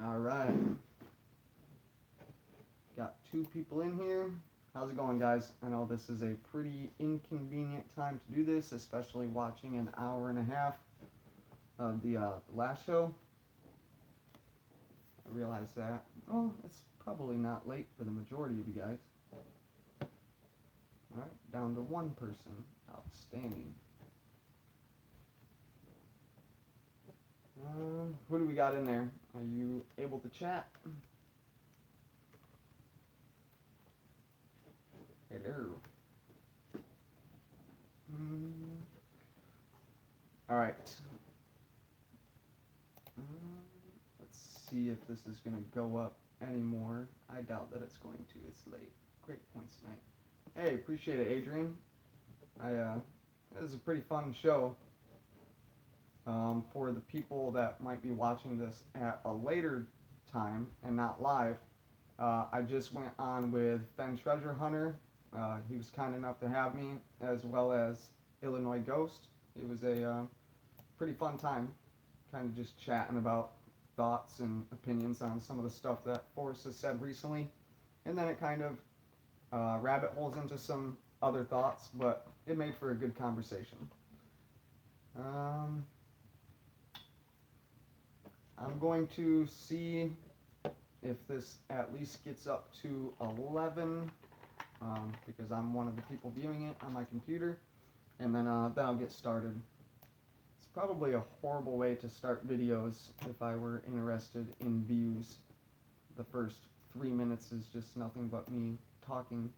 All right. Got two people in here. How's it going, guys? I know this is a pretty inconvenient time to do this, especially watching an hour and a half of the last show. I realize that. Oh, it's probably not late for the majority of you guys. All right, down to one person. Outstanding. Who do we got in there? Are you able to chat? Hello. All right. Let's see if this is going to go up anymore. I doubt that it's going to. It's late. Great points tonight. Hey, appreciate it, Adrian. It was a pretty fun show. For the people that might be watching this at a later time and not live, I just went on with Fenn Treasure Hunter. He was kind enough to have me, as well as Illinois Ghost. It was a pretty fun time, kind of just chatting about thoughts and opinions on some of the stuff that Forrest has said recently. And then it kind of rabbit holes into some other thoughts, but it made for a good conversation. I'm going to see if this at least gets up to 11, because I'm one of the people viewing it on my computer, and then I'll get started. It's probably a horrible way to start videos if I were interested in views. The first 3 minutes is just nothing but me talking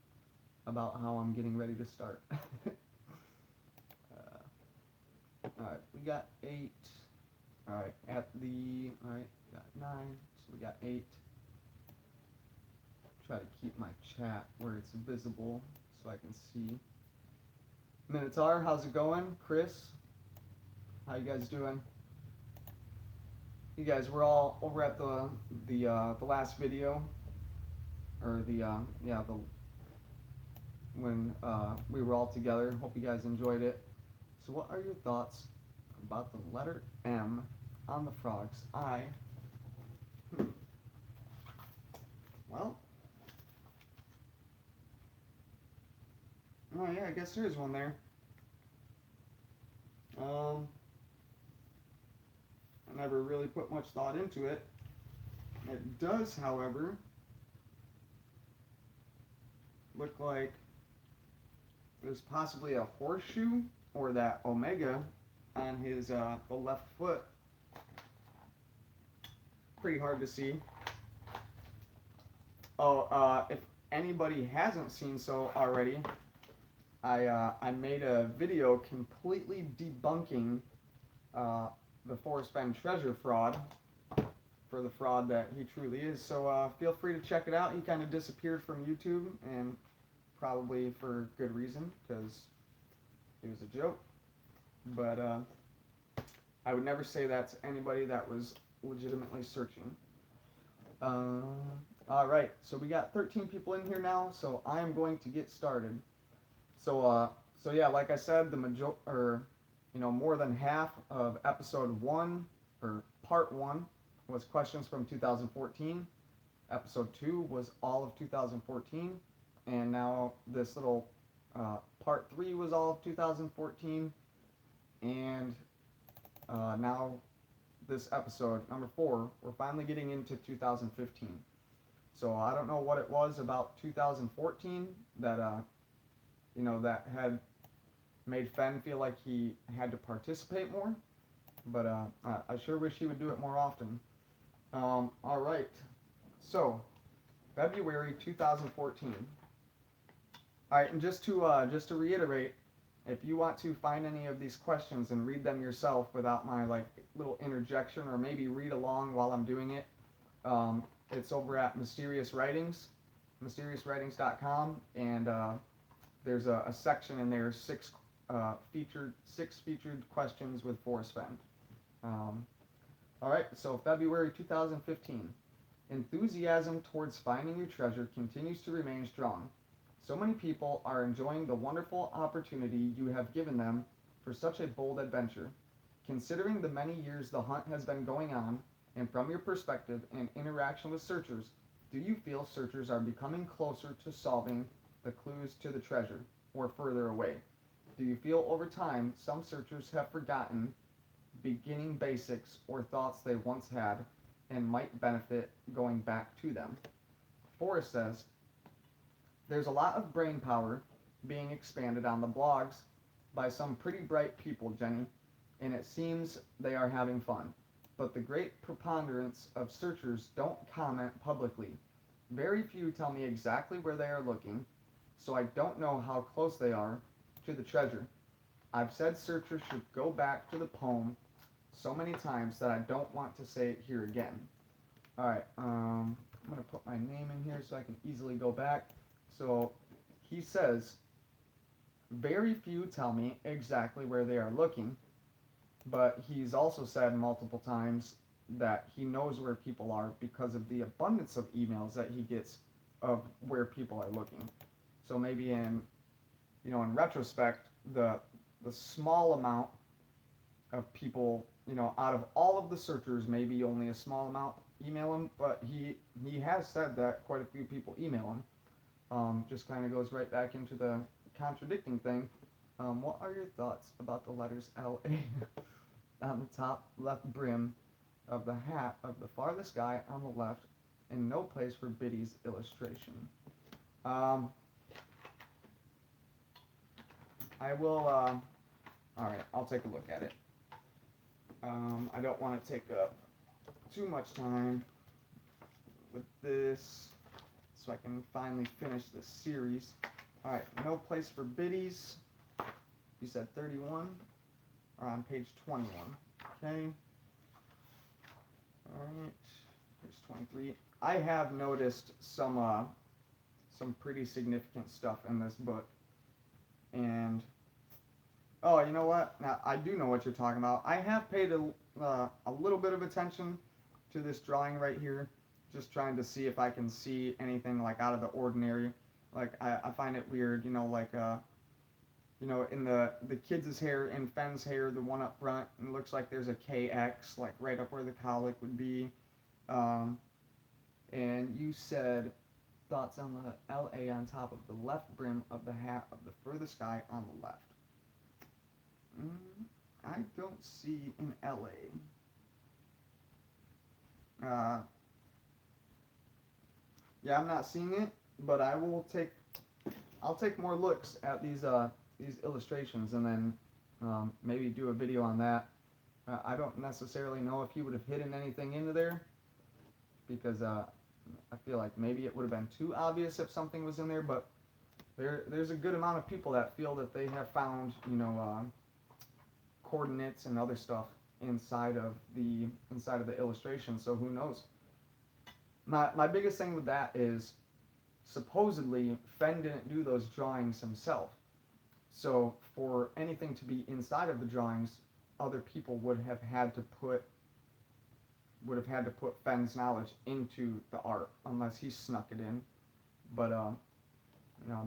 about how I'm getting ready to start. Alright, we got 8. Alright, we got 9, so we got 8. Try to keep my chat where it's visible so I can see. Minotaur, how's it going? Chris, how you guys doing? You guys were all over at the last video, or when we were all together. Hope you guys enjoyed it. So what are your thoughts about the letter M on the frog's eye? Well, oh yeah, I guess there is one there. I never really put much thought into it. It does, however, look like there's possibly a horseshoe or that omega on his the left foot. Pretty hard to see. Oh, if anybody hasn't seen so already, I made a video completely debunking the Forrest Fenn treasure fraud, for the fraud that he truly is. So feel free to check it out. He kind of disappeared from YouTube, and probably for good reason, because it was a joke. But I would never say that to anybody that was legitimately searching. Alright, so we got 13 people in here now, so I am going to get started. So yeah, like I said, more than half of episode 1, or part 1, was questions from 2014. Episode 2 was all of 2014, and now this little part 3 was all of 2014, and now this episode, number 4, we're finally getting into 2015. So I don't know what it was about 2014 that that had made Fenn feel like he had to participate more, but I sure wish he would do it more often. All right, so February 2014. All right, and just to reiterate, if you want to find any of these questions and read them yourself without my little interjection, or maybe read along while I'm doing it, it's over at Mysterious Writings, mysteriousswritings.com, and there's a section in there, six featured questions with Forrest Fenn. All right, so February 2015. Enthusiasm towards finding your treasure continues to remain strong. So many people are enjoying the wonderful opportunity you have given them for such a bold adventure. Considering the many years the hunt has been going on, And from your perspective and interaction with searchers, do you feel searchers are becoming closer to solving the clues to the treasure, or further away? Do you feel over time some searchers have forgotten beginning basics or thoughts they once had and might benefit going back to them? Forrest says, there's a lot of brain power being expanded on the blogs by some pretty bright people, Jenny, and it seems they are having fun. But the great preponderance of searchers don't comment publicly. Very few tell me exactly where they are looking, so I don't know how close they are to the treasure. I've said searchers should go back to the poem so many times that I don't want to say it here again. Alright, I'm going to put my name in here so I can easily go back. So he says, very few tell me exactly where they are looking, but he's also said multiple times that he knows where people are because of the abundance of emails that he gets of where people are looking. So maybe in retrospect, the small amount of people, out of all of the searchers, maybe only a small amount email him, but he has said that quite a few people email him. Just kind of goes right back into the contradicting thing. What are your thoughts about the letters L-A on the top left brim of the hat of the farthest guy on the left, and no place for Biddy's illustration? I will, alright, I'll take a look at it. I don't want to take up too much time with this, so I can finally finish this series. Alright, no place for Biddies. You said 31, or on page 21. Okay. Alright, page 23. I have noticed some pretty significant stuff in this book. And, oh, you know what? Now, I do know what you're talking about. I have paid a little bit of attention to this drawing right here, just trying to see if I can see anything, like, out of the ordinary. Like, I find it weird, in the kids' hair, in Fenn's hair, the one up front, it looks like there's a KX, like, right up where the colic would be. And you said thoughts on the LA on top of the left brim of the hat of the furthest guy on the left. I don't see an LA. Yeah, I'm not seeing it, but I'll take more looks at these illustrations, and then maybe do a video on that. I don't necessarily know if he would have hidden anything into there, because I feel like maybe it would have been too obvious if something was in there, but there's a good amount of people that feel that they have found, coordinates and other stuff inside of the illustration, so who knows. My biggest thing with that is, supposedly Fenn didn't do those drawings himself, so for anything to be inside of the drawings, other people would have had to put Fenn's knowledge into the art, unless he snuck it in. But I'm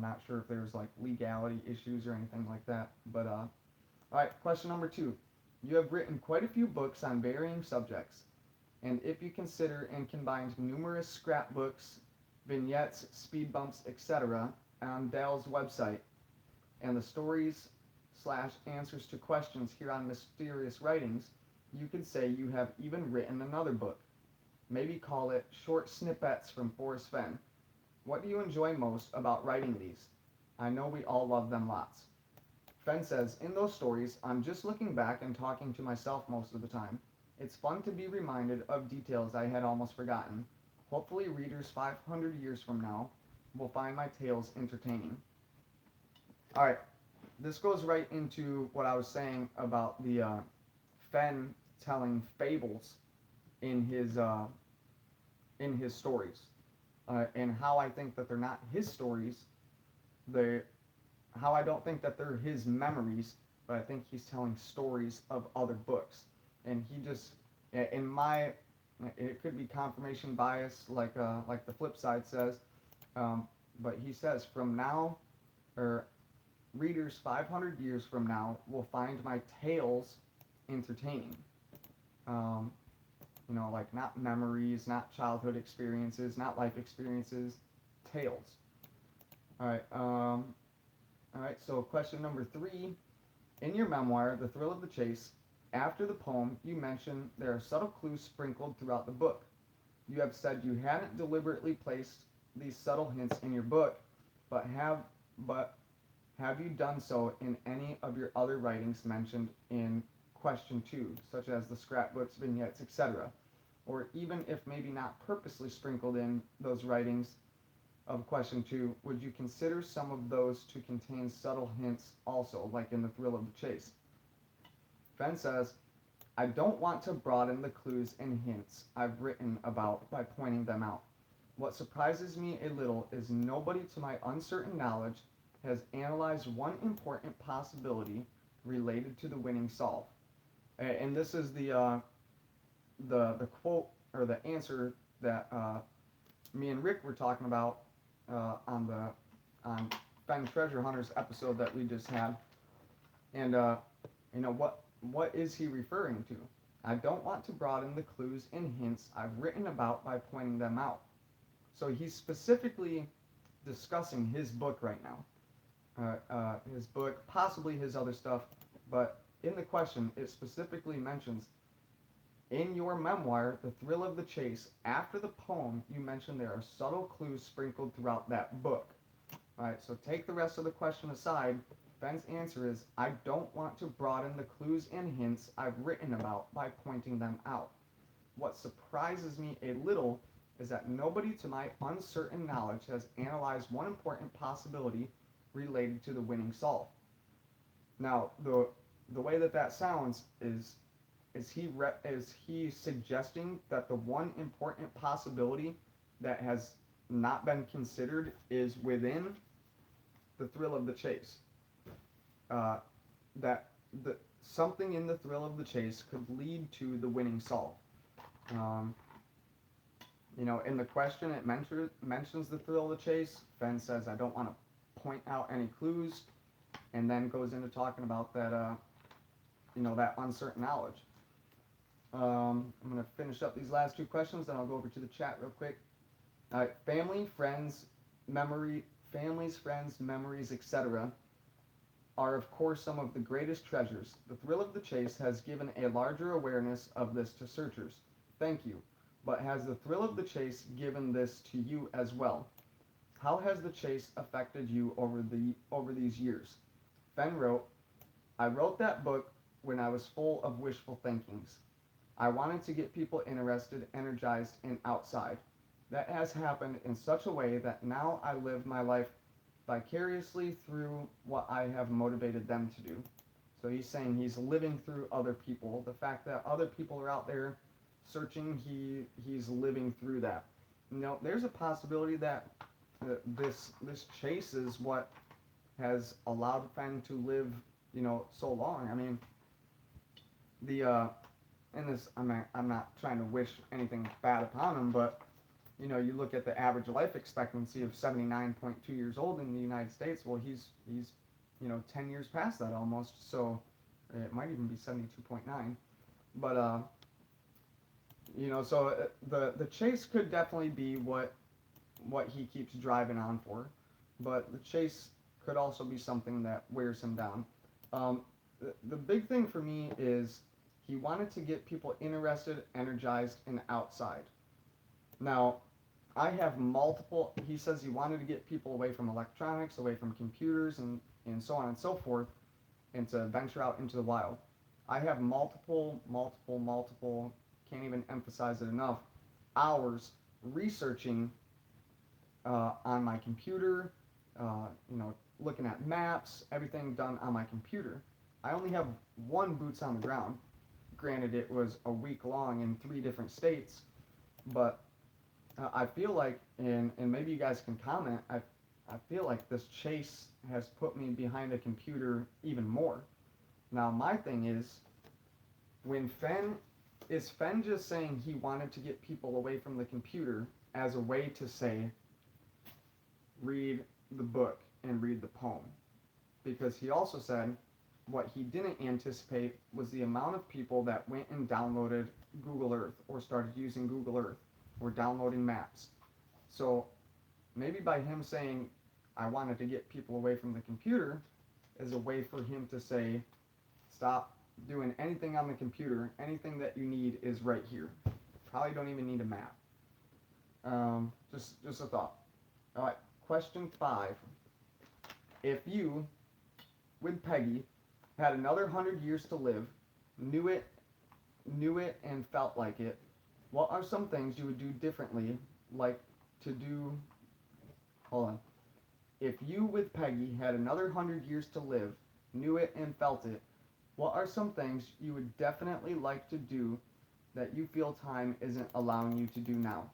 not sure if there's like legality issues or anything like that. But all right, question number 2. You have written quite a few books on varying subjects, and if you consider and combined numerous scrapbooks, vignettes, speed bumps, etc. on Dale's website, and the stories/answers to questions here on Mysterious Writings, you could say you have even written another book. Maybe call it Short Snippets from Forrest Fenn. What do you enjoy most about writing these? I know we all love them lots. Fenn says, in those stories, I'm just looking back and talking to myself most of the time. It's fun to be reminded of details I had almost forgotten. Hopefully readers 500 years from now will find my tales entertaining. Alright, this goes right into what I was saying about the Fenn telling fables in his stories, and how I think that they're not his stories. How I don't think that they're his memories, but I think he's telling stories of other books. And he just, it could be confirmation bias, like the flip side says, but he says, from now, or readers 500 years from now will find my tales entertaining. like not memories, not childhood experiences, not life experiences, tales. All right. All right. So question number 3. In your memoir, The Thrill of the Chase, after the poem, you mention there are subtle clues sprinkled throughout the book. You have said you hadn't deliberately placed these subtle hints in your book, but but have you done so in any of your other writings mentioned in question 2, such as the scrapbooks, vignettes, etc.? Or even if maybe not purposely sprinkled in those writings of question 2, would you consider some of those to contain subtle hints also, like in The Thrill of the Chase? Fenn says, I don't want to broaden the clues and hints I've written about by pointing them out. What surprises me a little is nobody, to my uncertain knowledge, has analyzed one important possibility related to the winning solve. And this is the quote or the answer that me and Rick were talking about on Fenn Treasure Hunters episode that we just had. And what is he referring to? I don't want to broaden the clues and hints I've written about by pointing them out. So he's specifically discussing his book right now. His book, possibly his other stuff, but in the question, it specifically mentions, in your memoir, The Thrill of the Chase, after the poem, you mentioned there are subtle clues sprinkled throughout that book. All right, so take the rest of the question aside. Fenn's answer is, I don't want to broaden the clues and hints I've written about by pointing them out. What surprises me a little is that nobody, to my uncertain knowledge, has analyzed one important possibility related to the winning solve. Now, the way that sounds is he suggesting that the one important possibility that has not been considered is within the thrill of the chase? That something in the thrill of the chase could lead to the winning solve. In the question, it mentions the thrill of the chase. Fenn says, I don't want to point out any clues, and then goes into talking about that, that uncertain knowledge. I'm going to finish up these last 2 questions, then I'll go over to the chat real quick. Families, friends, memories, etc. are, of course, some of the greatest treasures. The thrill of the chase has given a larger awareness of this to searchers. Thank you. But has the thrill of the chase given this to you as well? How has the chase affected you over these years? Fenn wrote, I wrote that book when I was full of wishful thinkings. I wanted to get people interested, energized, and outside. That has happened in such a way that now I live my life vicariously through what I have motivated them to do. So he's saying he's living through other people. The fact that other people are out there searching, he's living through that. There's a possibility that this chase is what has allowed Fenn to live, so long. I mean, I'm not trying to wish anything bad upon him, but you look at the average life expectancy of 79.2 years old in the United States. Well, he's 10 years past that almost. So it might even be 72.9. But so the chase could definitely be what he keeps driving on for, but the chase could also be something that wears him down. The big thing for me is he wanted to get people interested, energized, and outside. Now, I have he says he wanted to get people away from electronics, away from computers, and so on and so forth, and to venture out into the wild. I have multiple, can't even emphasize it enough, hours researching on my computer, looking at maps, everything done on my computer. I only have 1 boots on the ground. Granted, it was a week long in 3 different states, but I feel like, and maybe you guys can comment, I feel like this chase has put me behind a computer even more. Now, my thing is, is Fenn just saying he wanted to get people away from the computer as a way to say, read the book and read the poem? Because he also said, what he didn't anticipate was the amount of people that went and downloaded Google Earth or started using Google Earth or downloading maps. So maybe by him saying, I wanted to get people away from the computer, is a way for him to say, stop doing anything on the computer. Anything that you need is right here. Probably don't even need a map. Just a thought. All right, question 5. If you, with Peggy, had another 100 years to live, knew it and felt like it, what are some things you would do differently, like to do, hold on. If you, with Peggy, had another 100 years to live, knew it and felt it, what are some things you would definitely like to do that you feel time isn't allowing you to do now?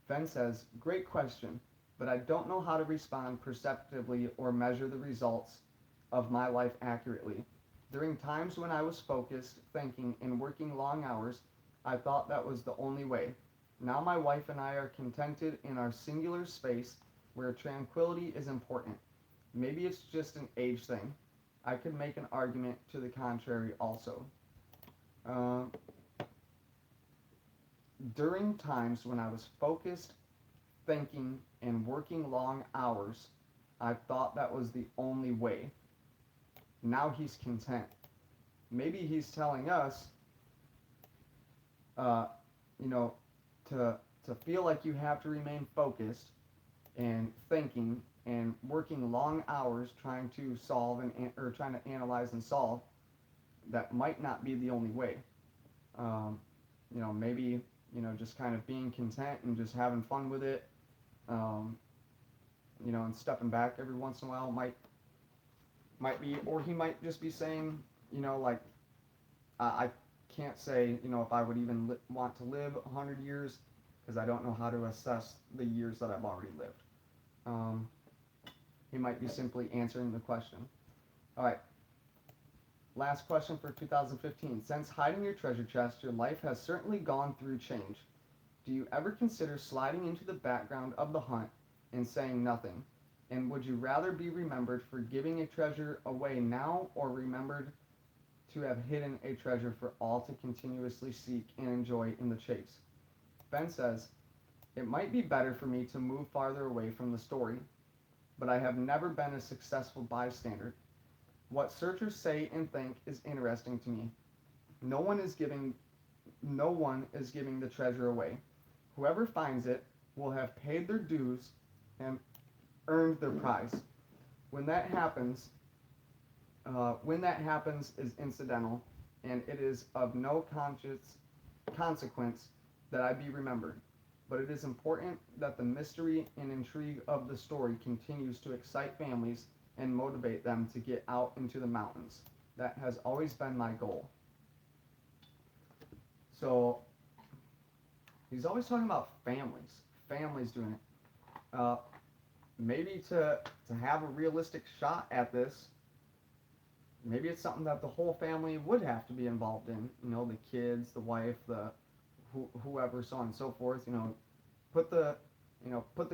Fenn says, great question, but I don't know how to respond perceptively or measure the results of my life accurately. During times when I was focused, thinking, and working long hours, I thought that was the only way. Now my wife and I are contented in our singular space where tranquility is important. Maybe it's just an age thing. I could make an argument to the contrary also. During times when I was focused, thinking, and working long hours, I thought that was the only way. Now he's content. Maybe he's telling us, you know, to feel like you have to remain focused and thinking and working long hours trying to solve or trying to analyze and solve, that might not be the only way. Maybe, just kind of being content and just having fun with it, and stepping back every once in a while might be, or he might just be saying, like, I can't say, if I would even want to live 100 years because I don't know how to assess the years that I've already lived. He might be simply answering the question. All right. Last question for 2015. Since hiding your treasure chest, your life has certainly gone through change. Do you ever consider sliding into the background of the hunt and saying nothing? And would you rather be remembered for giving a treasure away now, or remembered to have hidden a treasure for all to continuously seek and enjoy in the chase? Ben says, it might be better for me to move farther away from the story, but I have never been a successful bystander. What searchers say and think is interesting to me. No one is giving the treasure away. Whoever finds it will have paid their dues and earned their prize. When that happens is incidental, and it is of no consequence that I be remembered. But it is important that the mystery and intrigue of the story continues to excite families and motivate them to get out into the mountains. That has always been my goal. So he's always talking about families doing it. Maybe to have a realistic shot at this, maybe it's something that the whole family would have to be involved in. The kids, the wife, whoever, so on and so forth. Put the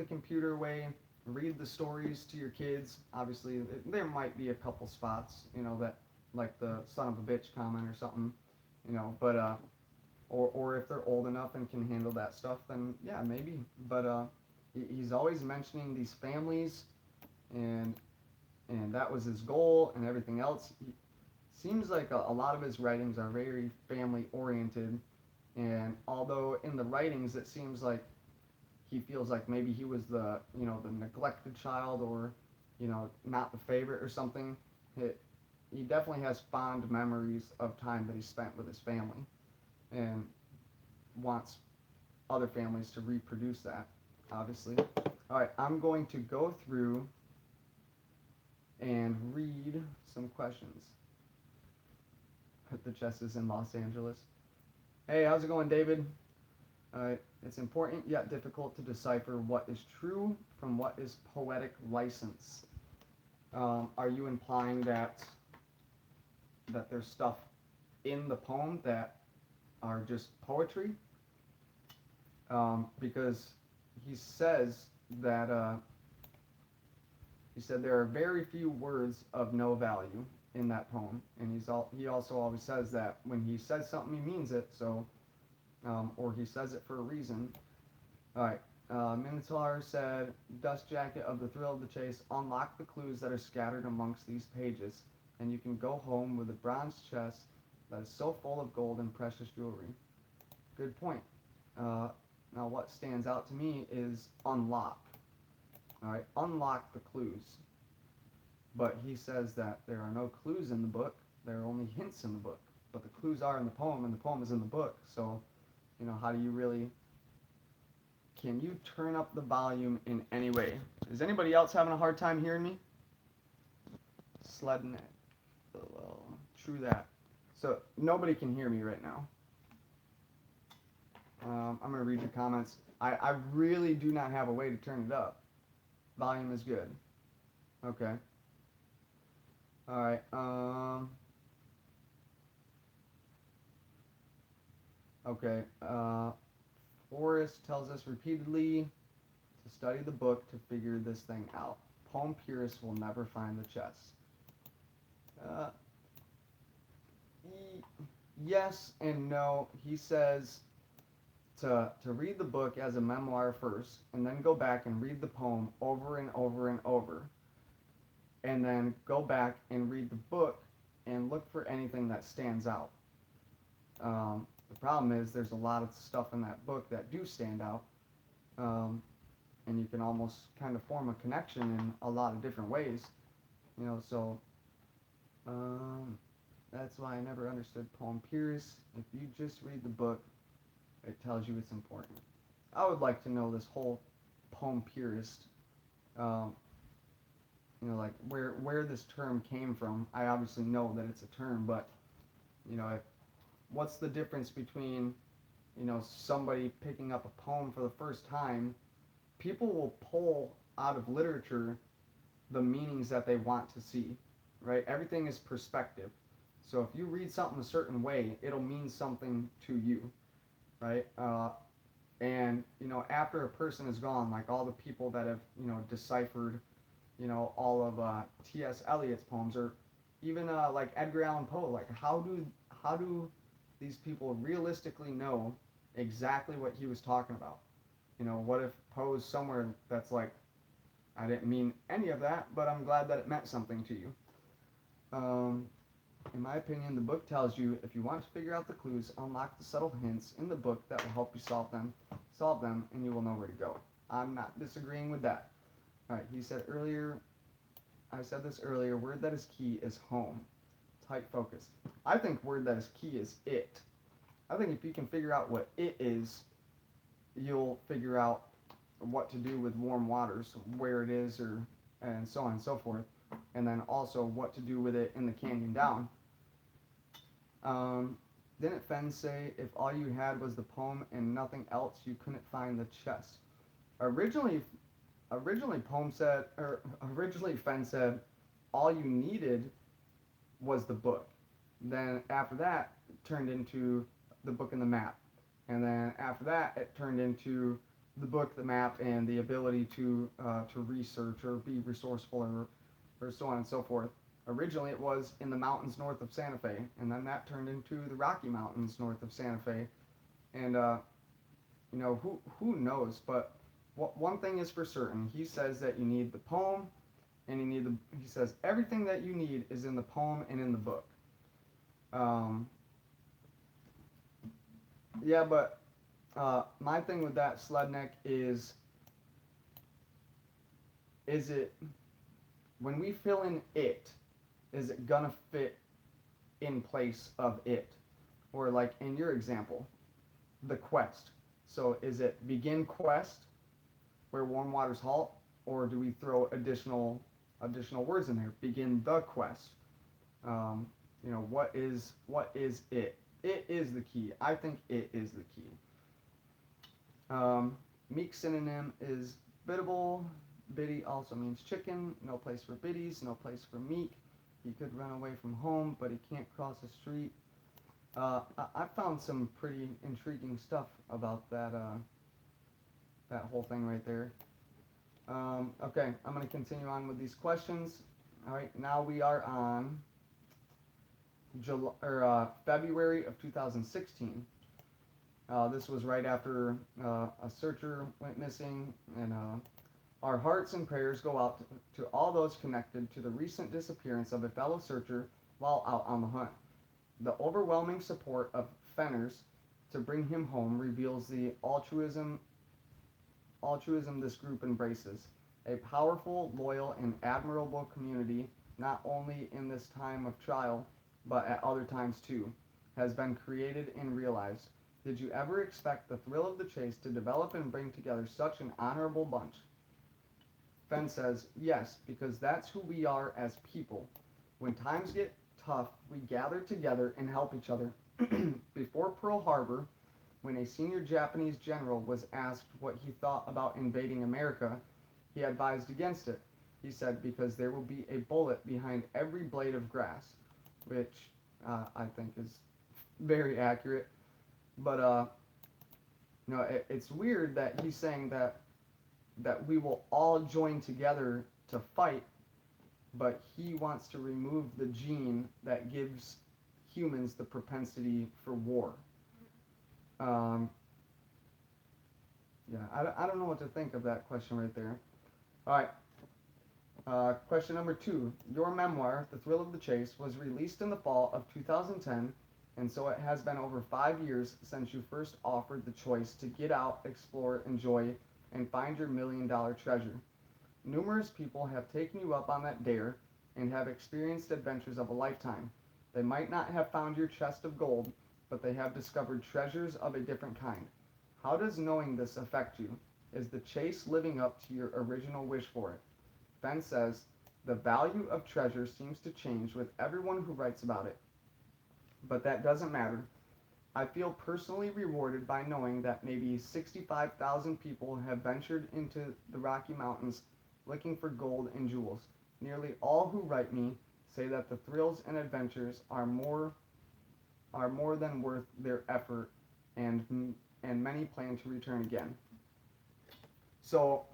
computer away, read the stories to your kids. Obviously, there might be a couple spots, that, like the son of a bitch comment or something, but or if they're old enough and can handle that stuff, then yeah, maybe. But he's always mentioning these families, and that was his goal, and everything else. Seems like a lot of his writings are very family oriented, and although in the writings it seems like he feels like maybe he was the neglected child, or not the favorite or something, he definitely has fond memories of time that he spent with his family, and wants other families to reproduce that, obviously. All right, I'm going to go through and read some questions. The chest is in Los Angeles. Hey, how's it going, David? It's important yet difficult to decipher what is true from what is poetic license. Are you implying that there's stuff in the poem that are just poetry? Because he says that he said there are very few words of no value. in that poem, and he also always says that when he says something, he means it. So, or he says it for a reason. All right. Minotaur said, "Dust jacket of the thrill of the chase, unlock the clues that are scattered amongst these pages, and you can go home with a bronze chest that is so full of gold and precious jewelry." Good point. Now, what stands out to me is unlock. All right, unlock the clues. But he says that there are no clues in the book. There are only hints in the book. But the clues are in the poem, and the poem is in the book. So, how do you really... Can you turn up the volume in any way? Is anybody else having a hard time hearing me? Sledding it. Well, true that. So, nobody can hear me right now. I'm going to read your comments. I really do not have a way to turn it up. Volume is good. Okay. Alright. Okay. Forrest tells us repeatedly to study the book to figure this thing out. Poem purists will never find the chest. Yes and no. He says to read the book as a memoir first, and then go back and read the poem over and over and over, and then go back and read the book and look for anything that stands out. The problem is there's a lot of stuff in that book that do stand out, and you can almost kind of form a connection in a lot of different ways, so that's why I never understood poem purists. If you just read the book, it tells you it's important. I would like to know this whole poem purist, like where this term came from. I obviously know that it's a term, but what's the difference between somebody picking up a poem for the first time? People will pull out of literature the meanings that they want to see, right? Everything is perspective. So if you read something a certain way, it'll mean something to you, right? And after a person is gone, like all the people that have deciphered all of T.S. Eliot's poems, or even like Edgar Allan Poe, like how do these people realistically know exactly what he was talking about? What if Poe's somewhere that's like, I didn't mean any of that, but I'm glad that it meant something to you. In my opinion, the book tells you if you want to figure out the clues, unlock the subtle hints in the book that will help you solve them, and you will know where to go. I'm not disagreeing with that. All right, he said earlier, I said this earlier, word that is key is home. Tight focus. I think word that is key is it. I think if you can figure out what it is, you'll figure out what to do with warm waters, where it is, and so on and so forth. And then also what to do with it in the canyon down. Didn't Fenn say if all you had was the poem and nothing else, you couldn't find the chest? Originally Fenn said all you needed was the book. Then after that, it turned into the book and the map. And then after that, it turned into the book, the map, and the ability to research or be resourceful or so on and so forth. Originally, it was in the mountains north of Santa Fe, and then that turned into the Rocky Mountains north of Santa Fe. And who knows? But one thing is for certain: he says that you need the poem, and he says everything that you need is in the poem and in the book. Yeah, but my thing with that, Sledneck, is it, when we fill in it, is it gonna fit in place of it? Or like in your example, the quest. So is it begin quest, where warm waters halt, or do we throw additional words in there? Begin the quest. What is it? It is the key. I think it is the key. Meek synonym is biddable. Biddy also means chicken. No place for biddies. No place for meek. He could run away from home, but he can't cross the street. I found some pretty intriguing stuff about that whole thing right there. Okay, I'm going to continue on with these questions. All right, now we are on February of 2016. This was right after a searcher went missing, and our hearts and prayers go out to all those connected to the recent disappearance of a fellow searcher while out on the hunt. The overwhelming support of Fenners to bring him home reveals the altruism this group embraces. A powerful, loyal, and admirable community, not only in this time of trial, but at other times too, has been created and realized. Did you ever expect the thrill of the chase to develop and bring together such an honorable bunch? Fenn says, yes, because that's who we are as people. When times get tough, we gather together and help each other. Before Pearl Harbor, when a senior Japanese general was asked what he thought about invading America, he advised against it. He said, because there will be a bullet behind every blade of grass, which I think is very accurate. But it's weird that he's saying that we will all join together to fight, but he wants to remove the gene that gives humans the propensity for war. I don't know what to think of that question right there. All right. Question number 2. Your memoir, The Thrill of the Chase, was released in the fall of 2010, and so it has been over 5 years since you first offered the choice to get out, explore, enjoy, and find your $1,000,000 treasure. Numerous people have taken you up on that dare and have experienced adventures of a lifetime. They might not have found your chest of gold, but they have discovered treasures of a different kind. How does knowing this affect you? Is the chase living up to your original wish for it? Fenn says, the value of treasure seems to change with everyone who writes about it. But that doesn't matter. I feel personally rewarded by knowing that maybe 65,000 people have ventured into the Rocky Mountains looking for gold and jewels. Nearly all who write me say that the thrills and adventures are more than worth their effort, and many plan to return again. So,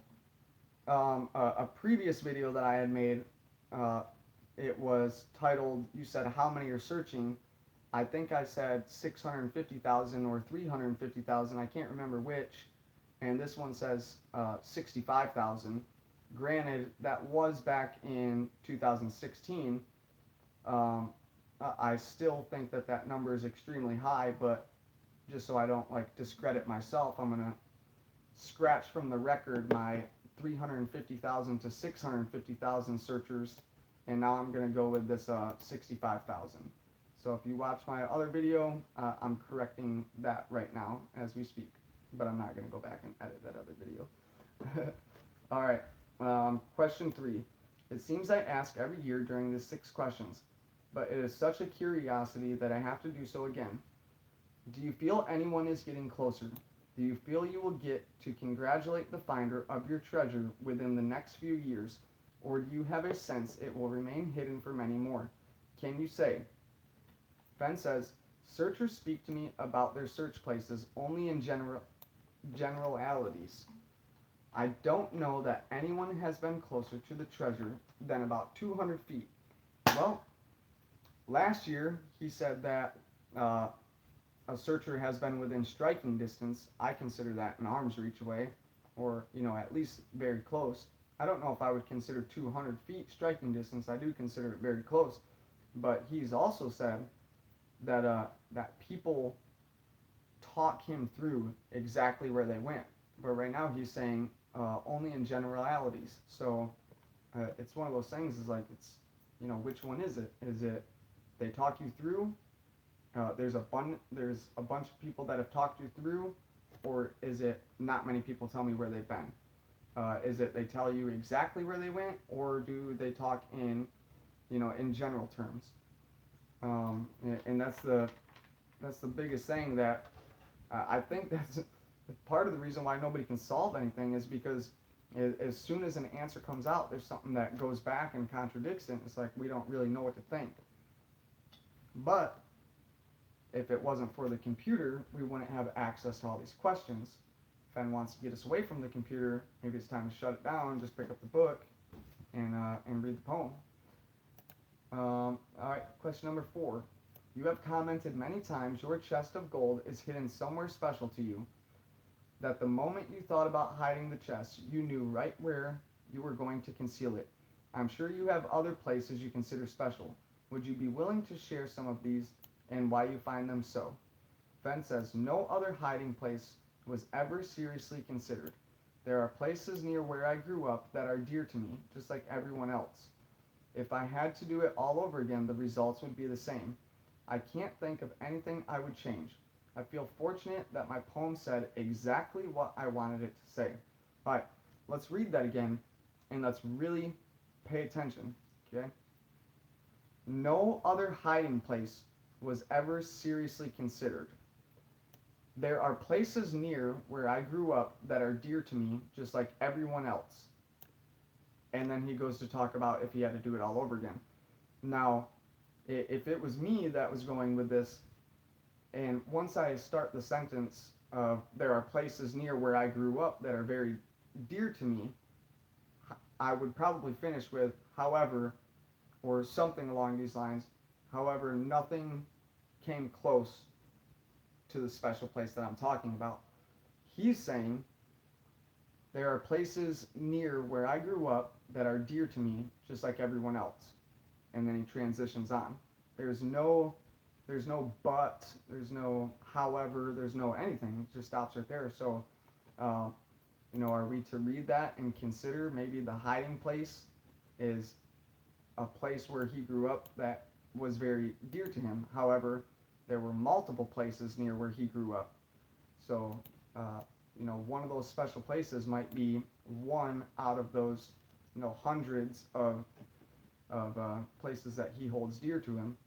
a previous video that I had made, it was titled, you said, how many are searching? I think I said 650,000 or 350,000, I can't remember which, and this one says 65,000. Granted, that was back in 2016. I still think that number is extremely high, but just so I don't discredit myself, I'm going to scratch from the record my 350,000 to 650,000 searchers, and now I'm going to go with this 65,000. So if you watch my other video, I'm correcting that right now as we speak, but I'm not going to go back and edit that other video. All right, question 3. It seems I ask every year during the 6 questions, but it is such a curiosity that I have to do so again. Do you feel anyone is getting closer? Do you feel you will get to congratulate the finder of your treasure within the next few years, or do you have a sense it will remain hidden for many more? Can you say? Fenn says, searchers speak to me about their search places only in generalities. I don't know that anyone has been closer to the treasure than about 200 feet. Well, last year he said that a searcher has been within striking distance. I consider that an arm's reach away, or at least very close. I don't know if I would consider 200 feet striking distance. I do consider it very close. But he's also said that people talk him through exactly where they went. But right now he's saying only in generalities. So it's one of those things. Is like it's which one is it? Is it they talk you through? There's a bunch of people that have talked you through, or is it not many people tell me where they've been? Is it they tell you exactly where they went, or do they talk in general terms? And that's the biggest thing that I think that's part of the reason why nobody can solve anything is because as soon as an answer comes out, there's something that goes back and contradicts it. It's like we don't really know what to think. But if it wasn't for the computer, we wouldn't have access to all these questions. Fenn wants to get us away from the computer. Maybe it's time to shut it down, just pick up the book, and read the poem. All right, question number 4. You have commented many times your chest of gold is hidden somewhere special to you, that the moment you thought about hiding the chest, you knew right where you were going to conceal it. I'm sure you have other places you consider special. Would you be willing to share some of these and why you find them so? Fenn says, no other hiding place was ever seriously considered. There are places near where I grew up that are dear to me, just like everyone else. If I had to do it all over again, the results would be the same. I can't think of anything I would change. I feel fortunate that my poem said exactly what I wanted it to say. All right, let's read that again, and let's really pay attention, okay? No other hiding place was ever seriously considered. There are places near where I grew up that are dear to me, just like everyone else. And then he goes to talk about if he had to do it all over again. Now, if it was me that was going with this, and once I start the sentence of there are places near where I grew up that are very dear to me, I would probably finish with however, or something along these lines. However, nothing came close to the special place that I'm talking about. He's saying there are places near where I grew up that are dear to me, just like everyone else. And then he transitions on. There's no but, there's no however, there's no anything. It just stops right there. So, are we to read that and consider maybe the hiding place is a place where he grew up that was very dear to him. However, there were multiple places near where he grew up. So, one of those special places might be one out of those, hundreds of places that he holds dear to him.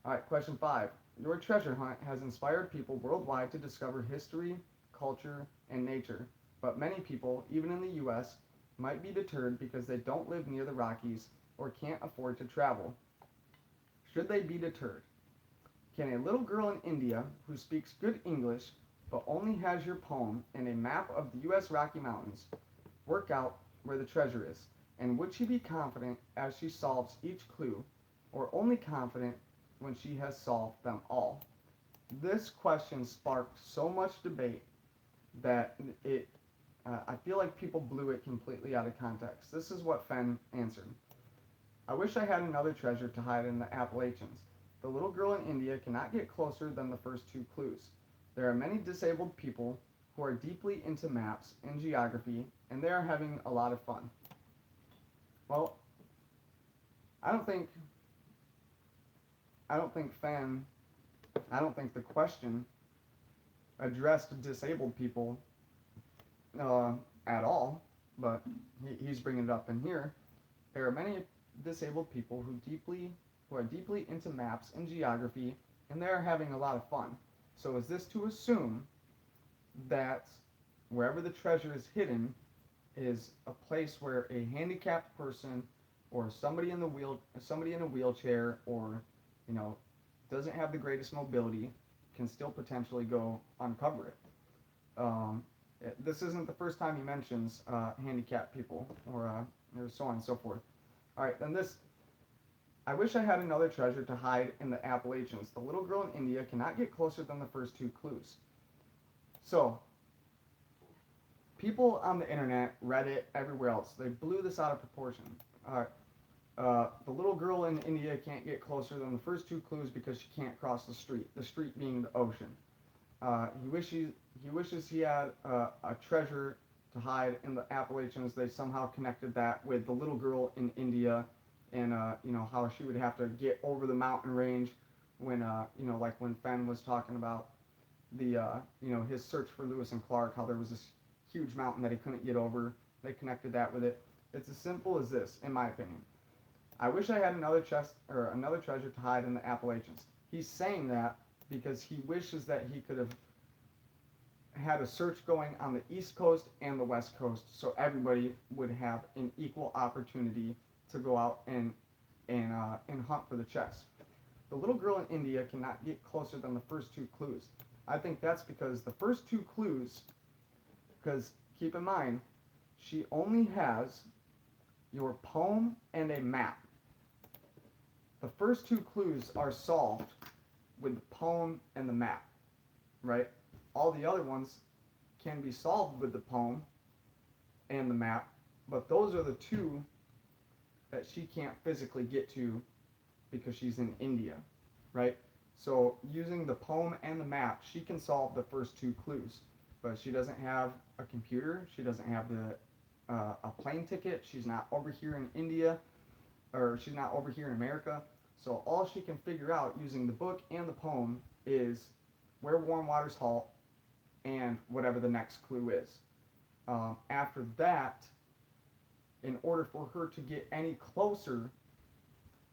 All right, question 5. Your treasure hunt has inspired people worldwide to discover history, culture, and nature. But many people, even in the U.S., might be deterred because they don't live near the Rockies or can't afford to travel. Should they be deterred? Can a little girl in India who speaks good English but only has your poem and a map of the U.S. Rocky Mountains work out where the treasure is? And would she be confident as she solves each clue, or only confident when she has solved them all? This question sparked so much debate that I feel like people blew it completely out of context. This is what Fenn answered. I wish I had another treasure to hide in the Appalachians. The little girl in India cannot get closer than the first 2 clues. There are many disabled people who are deeply into maps and geography, and they are having a lot of fun. Well, I don't think the question addressed disabled people at all, but he's bringing it up in here. There are many disabled people who are deeply into maps and geography, and they are having a lot of fun. So is this to assume that wherever the treasure is hidden is a place where a handicapped person or somebody in a wheelchair or doesn't have the greatest mobility can still potentially go uncover it? This isn't the first time he mentions handicapped people or so on and so forth. All right, then this. I wish I had another treasure to hide in the Appalachians. The little girl in India cannot get closer than the first 2 clues. So, people on the internet, Reddit, everywhere else, they blew this out of proportion. The little girl in India can't get closer than the first 2 clues because she can't cross the street being the ocean. He wishes he had a treasure to hide in the Appalachians. They somehow connected that with the little girl in India and how she would have to get over the mountain range when like when Fenn was talking about the his search for Lewis and Clark, how there was this huge mountain that he couldn't get over. They connected that with it. It's as simple as this, in my opinion. I wish I had another treasure to hide in the Appalachians. He's saying that because he wishes that he could have had a search going on the East Coast and the West Coast, so everybody would have an equal opportunity to go out and hunt for the chest. The little girl in India cannot get closer than the first 2 clues. I think that's because the first 2 clues, because keep in mind, she only has your poem and a map. The first 2 clues are solved with the poem and the map, right? All the other ones can be solved with the poem and the map, but those are the two that she can't physically get to because she's in India, right? So using the poem and the map, she can solve the first two clues, but she doesn't have a computer. She doesn't have a plane ticket. She's not over here in India, or she's not over here in America. So all she can figure out using the book and the poem is where warm waters halt and whatever the next clue is. After that, in order for her to get any closer,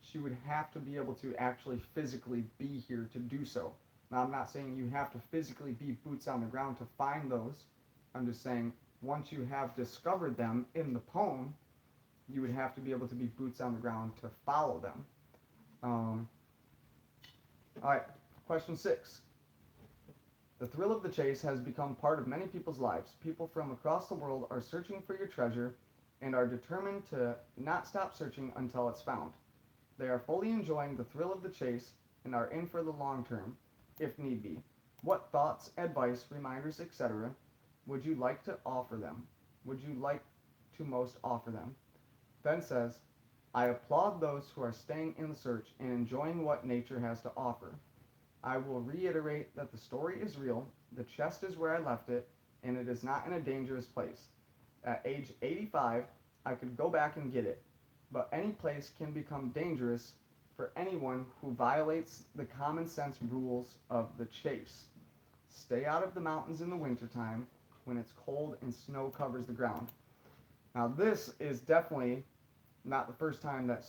she would have to be able to actually physically be here to do so. Now, I'm not saying you have to physically be boots on the ground to find those. I'm just saying once you have discovered them in the poem, you would have to be able to be boots on the ground to follow them. All right, question 6. The thrill of the chase has become part of many people's lives. People from across the world are searching for your treasure and are determined to not stop searching until it's found. They are fully enjoying the thrill of the chase and are in for the long term, if need be. What thoughts, advice, reminders, etc. would you like to offer them? Would you like to most offer them? Fenn says, I applaud those who are staying in the search and enjoying what nature has to offer. I will reiterate that the story is real, the chest is where I left it, and it is not in a dangerous place. At age 85, I could go back and get it, but any place can become dangerous for anyone who violates the common sense rules of the chase. Stay out of the mountains in the wintertime when it's cold and snow covers the ground. Now this is definitely not the first time that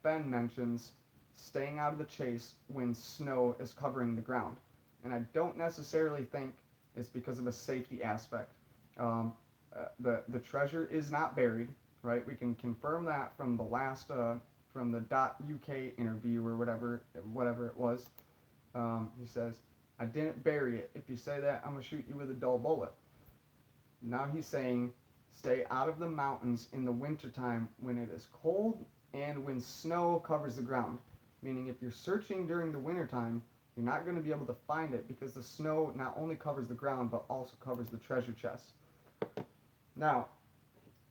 Fenn mentions staying out of the chase when snow is covering the ground. And I don't necessarily think it's because of a safety aspect. The treasure is not buried, right? We can confirm that from the last, from the .uk interview or whatever it was. He says, I didn't bury it. If you say that, I'm going to shoot you with a dull bullet. Now he's saying, stay out of the mountains in the wintertime when it is cold and when snow covers the ground. Meaning if you're searching during the wintertime, you're not going to be able to find it because the snow not only covers the ground but also covers the treasure chest. Now,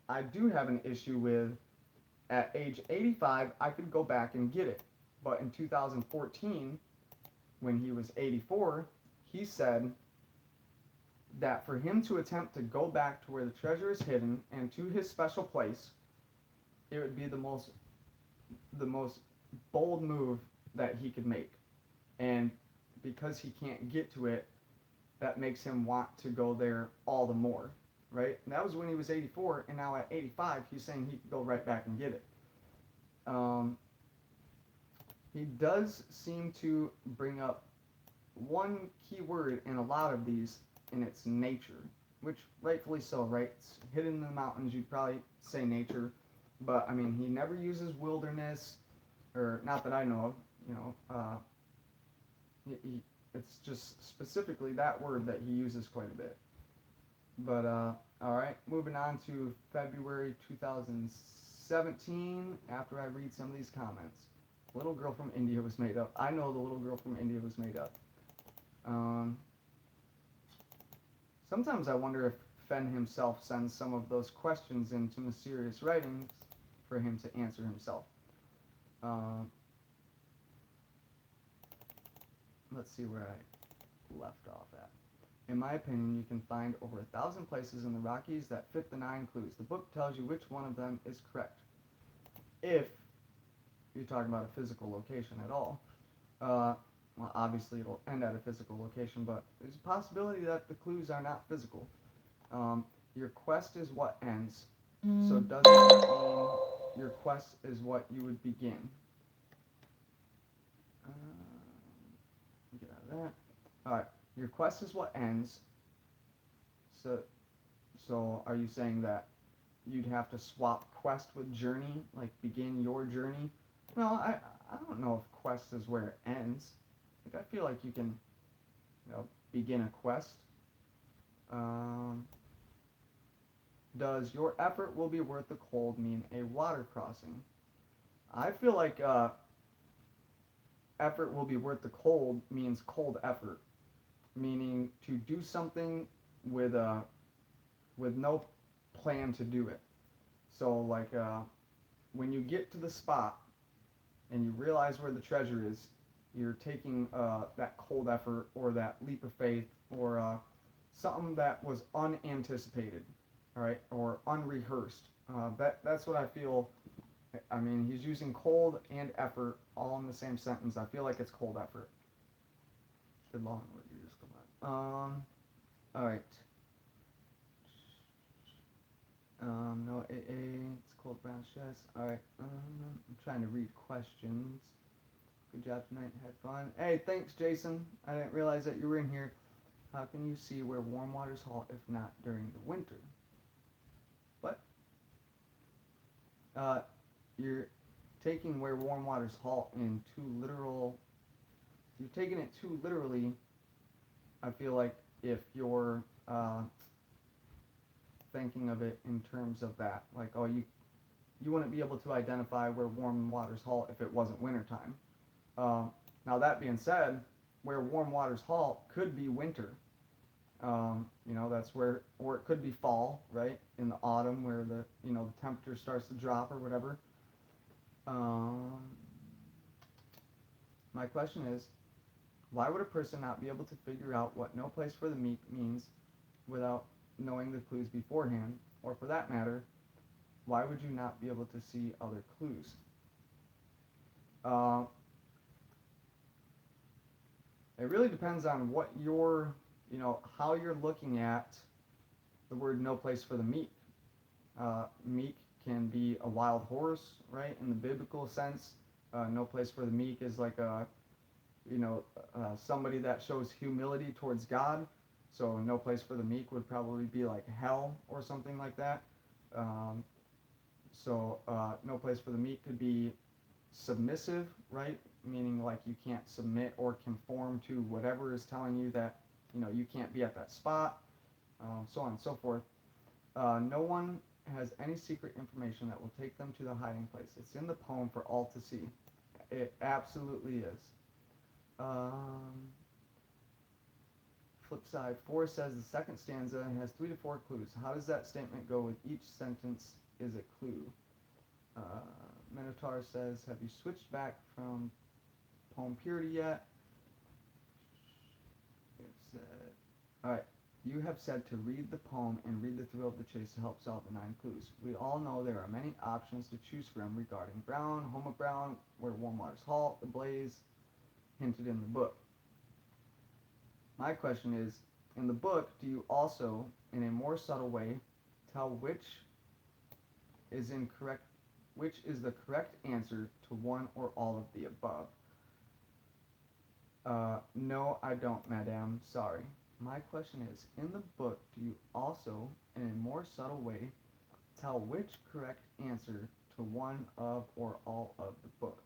I do have an issue with, at age 85, I could go back and get it. But in 2014, when he was 84, he said that for him to attempt to go back to where the treasure is hidden and to his special place, it would be the most bold move that he could make. And because he can't get to it, that makes him want to go there all the more, right? And that was when he was 84, and now at 85, he's saying he could go right back and get it. He does seem to bring up one key word in a lot of these, and it's nature, which rightfully so, right? It's hidden in the mountains, you'd probably say nature, but I mean, he never uses wilderness, or not that I know of, it's just specifically that word that he uses quite a bit. But, alright, moving on to February 2017, after I read some of these comments. Little girl from India was made up. I know the little girl from India was made up. Sometimes I wonder if Fenn himself sends some of those questions into mysterious writings for him to answer himself. Let's see where I left off at. In my opinion, you can find over 1,000 places in the Rockies that fit the 9 clues. The book tells you which one of them is correct. If you're talking about a physical location at all. Well, obviously it'll end at a physical location, but there's a possibility that the clues are not physical. Your quest is what ends. So does it mean your quest is what you would begin? Get out of that. Alright, your quest is what ends. So are you saying that you'd have to swap quest with journey, like begin your journey? No, I don't know if quest is where it ends. Like, I feel like you can, begin a quest. Does your effort will be worth the cold mean a water crossing? I feel like effort will be worth the cold means cold effort, meaning to do something with no plan to do it. So like when you get to the spot and you realize where the treasure is, you're taking that cold effort or that leap of faith or something that was unanticipated, all right, or unrehearsed. That's what I feel. I mean, he's using cold and effort all in the same sentence. I feel like it's cold effort. Good long word you just come on. All right. No AA. It's cold brown chest. All right. I'm trying to read questions. Good job tonight. Had fun. Hey, thanks, Jason. I didn't realize that you were in here. How can you see where warm waters halt if not during the winter? What? You're taking where warm waters halt in too literal. You're taking it too literally. I feel like if you're thinking of it in terms of that, like, oh, you wouldn't be able to identify where warm waters halt if it wasn't wintertime. Now that being said, where warm waters halt could be winter. That's where, or it could be fall, right? In the autumn where the temperature starts to drop or whatever. My question is, why would a person not be able to figure out what no place for the meek means without knowing the clues beforehand? Or for that matter, why would you not be able to see other clues? It really depends on what how you're looking at the word no place for the meek. Meek can be a wild horse, right? In the biblical sense, no place for the meek is like somebody that shows humility towards God. So no place for the meek would probably be like hell or something like that. No place for the meek could be submissive, right? Meaning like you can't submit or conform to whatever is telling you that you can't be at that spot, so on and so forth. No one has any secret information that will take them to the hiding place. It's in the poem for all to see. It absolutely is. Flip side, Forrest says the second stanza has 3 to 4 clues. How does that statement go with each sentence is a clue? Minotaur says, have you switched back from poem purity yet? Alright, you have said to read the poem and read the thrill of the chase to help solve the 9 clues. We all know there are many options to choose from regarding brown, home of brown, where warm waters halt, the blaze, hinted in the book. My question is, in the book, do you also, in a more subtle way, tell which is the correct answer to one or all of the above? No, I don't, madame. Sorry. My question is, in the book, do you also, in a more subtle way, tell which correct answer to one of or all of the book?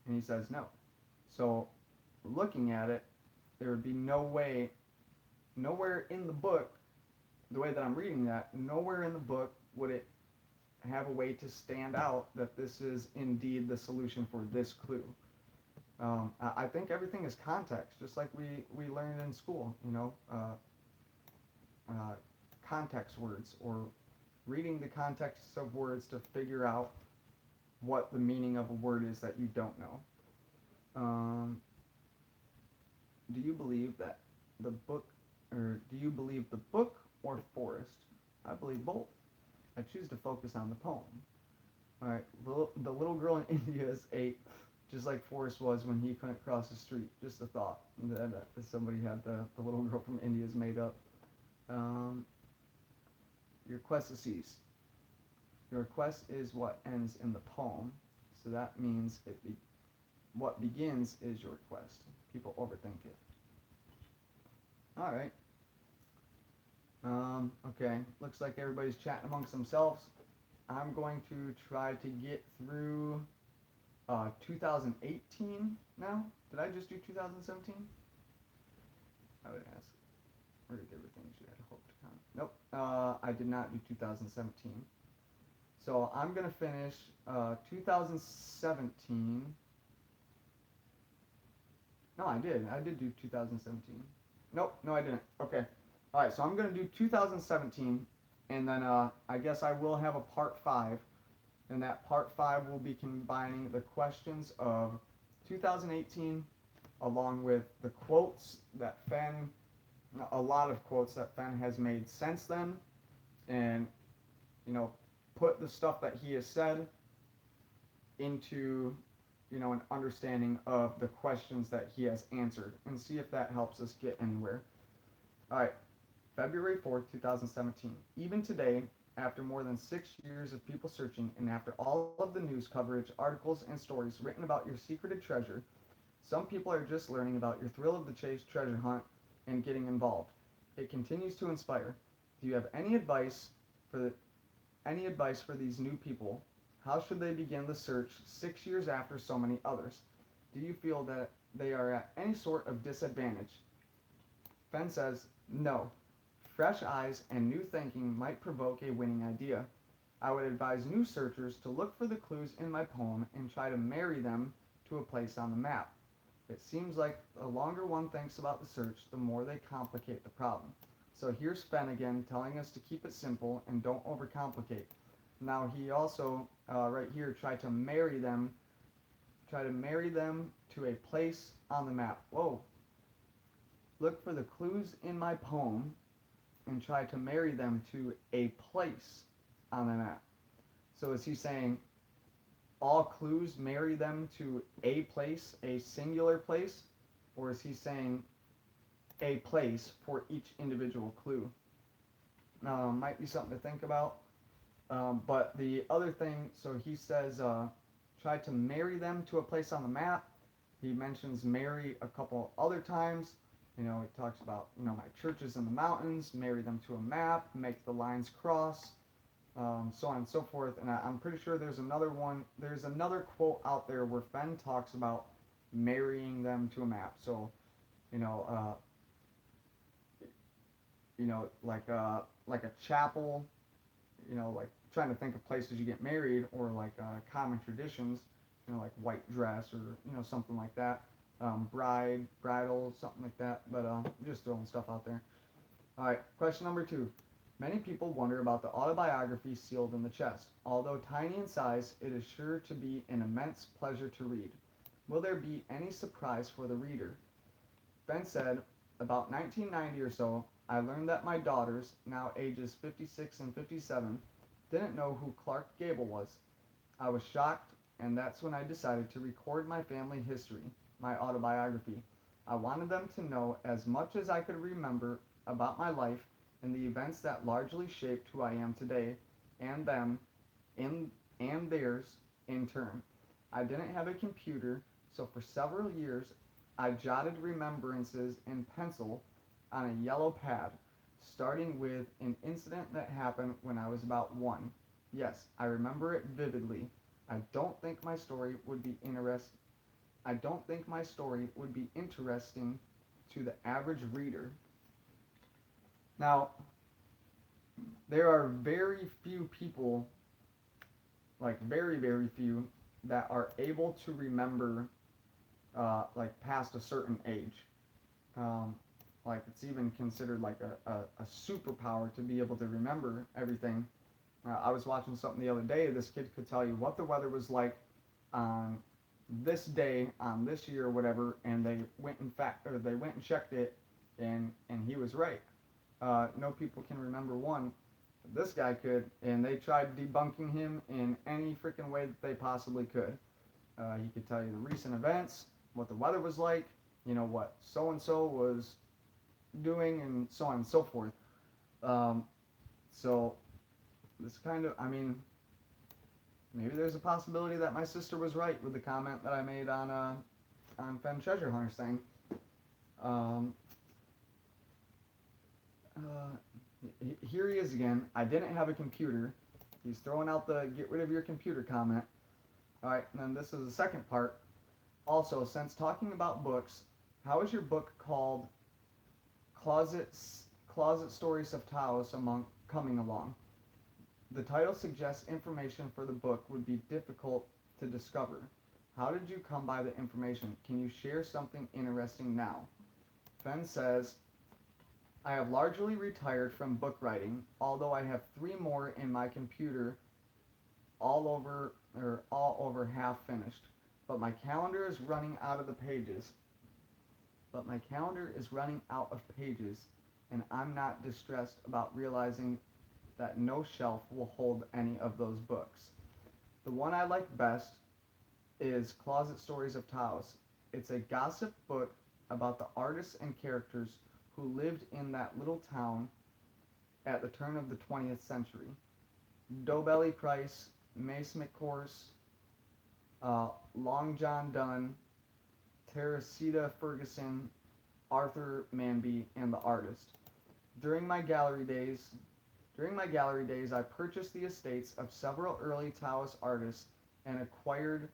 And he says no. So, looking at it, there would be no way, nowhere in the book, the way that I'm reading that, nowhere in the book would it have a way to stand out that this is indeed the solution for this clue. I think everything is context, just like we learned in school, context words, or reading the context of words to figure out what the meaning of a word is that you don't know. Do you believe that the book, or do you believe the book or Forrest? I believe both. I choose to focus on the poem. Alright, the little girl in India is 8, just like Forrest was when he couldn't cross the street. Just a thought that somebody had the little girl from India is made up. Your quest to cease. Your quest is what ends in the poem, so that means what begins is your quest. People overthink it. Alright. Okay, looks like everybody's chatting amongst themselves. I'm going to try to get through 2018 now. Did I just do 2017? I would ask. Where did everything you had hoped to count? Nope, I did not do 2017. So I'm going to finish 2017 No, I did. I did do 2017. Nope, no, I didn't. Okay. All right, so I'm going to do 2017, and then I guess I will have a part 5, and that part 5 will be combining the questions of 2018 along with the quotes that Fenn, a lot of quotes that Fenn has made since then, and, you know, put the stuff that he has said into, you know, an understanding of the questions that he has answered and see if that helps us get anywhere. All right, February 4th, 2017. Even today, after more than 6 years of people searching and after all of the news coverage, articles, and stories written about your secreted treasure, some people are just learning about your thrill of the chase treasure hunt and getting involved. It continues to inspire. Do you have any advice for these new people? How should they begin the search 6 years after so many others? Do you feel that they are at any sort of disadvantage? Fenn says, no. Fresh eyes and new thinking might provoke a winning idea. I would advise new searchers to look for the clues in my poem and try to marry them to a place on the map. It seems like the longer one thinks about the search, the more they complicate the problem. So here's Fenn again telling us to keep it simple and don't overcomplicate. Now he also, right here, try to marry them to a place on the map. Whoa. Look for the clues in my poem and try to marry them to a place on the map. So is he saying all clues marry them to a place, a singular place? Or is he saying a place for each individual clue? Might be something to think about. But the other thing, so he says, try to marry them to a place on the map. He mentions marry a couple other times. You know, he talks about, you know, my churches in the mountains, marry them to a map, make the lines cross, so on and so forth. And I'm pretty sure there's another quote out there where Fenn talks about marrying them to a map. So, you know, like a chapel, you know, like trying to think of places you get married, or like common traditions, you know, like white dress, or, you know, something like that. Bridal, something like that. But just throwing stuff out there. All right, question number 2. Many people wonder about the autobiography sealed in the chest. Although tiny in size, it is sure to be an immense pleasure to read. Will there be any surprise for the reader? Fenn said, about 1990 or so, I learned that my daughters, now ages 56 and 57, didn't know who Clark Gable was. I was shocked, and that's when I decided to record my family history, my autobiography. I wanted them to know as much as I could remember about my life and the events that largely shaped who I am today, and them, and theirs in turn. I didn't have a computer, so for several years I jotted remembrances in pencil on a yellow pad, starting with an incident that happened when I was about 1. Yes, I remember it vividly. I don't think my story would be interesting to the average reader. Now, there are very few people, like very, very few, that are able to remember, like past a certain age. Like it's even considered like a superpower to be able to remember everything. I was watching something the other day. This kid could tell you what the weather was like on this day, on this year, or whatever, and they went and checked it, and he was right. No people can remember one. This guy could, and they tried debunking him in any freaking way that they possibly could. He could tell you the recent events, what the weather was like, you know, what so and so was doing, and so on and so forth. So this kind of, I mean, maybe there's a possibility that my sister was right with the comment that I made on Fenn Treasure Hunters thing. Here he is again. I didn't have a computer. He's throwing out the get rid of your computer comment. All right, and then this is the second part. Also, since talking about books, how is your book called Closet Stories of Taos coming along? The title suggests information for the book would be difficult to discover. How did you come by the information? Can you share something interesting now? Fenn says, I have largely retired from book writing, although I have three more in my computer all over half finished. But my calendar is running out of the pages. But my calendar is running out of pages, and I'm not distressed about realizing that no shelf will hold any of those books. The one I like best is Closet Stories of Taos. It's a gossip book about the artists and characters who lived in that little town at the turn of the 20th century. Dobelly Price, Mace McCourse, Long John Donne, Teresita Ferguson, Arthur Manby, and the artist. During my gallery days, I purchased the estates of several early Taoist artists and acquired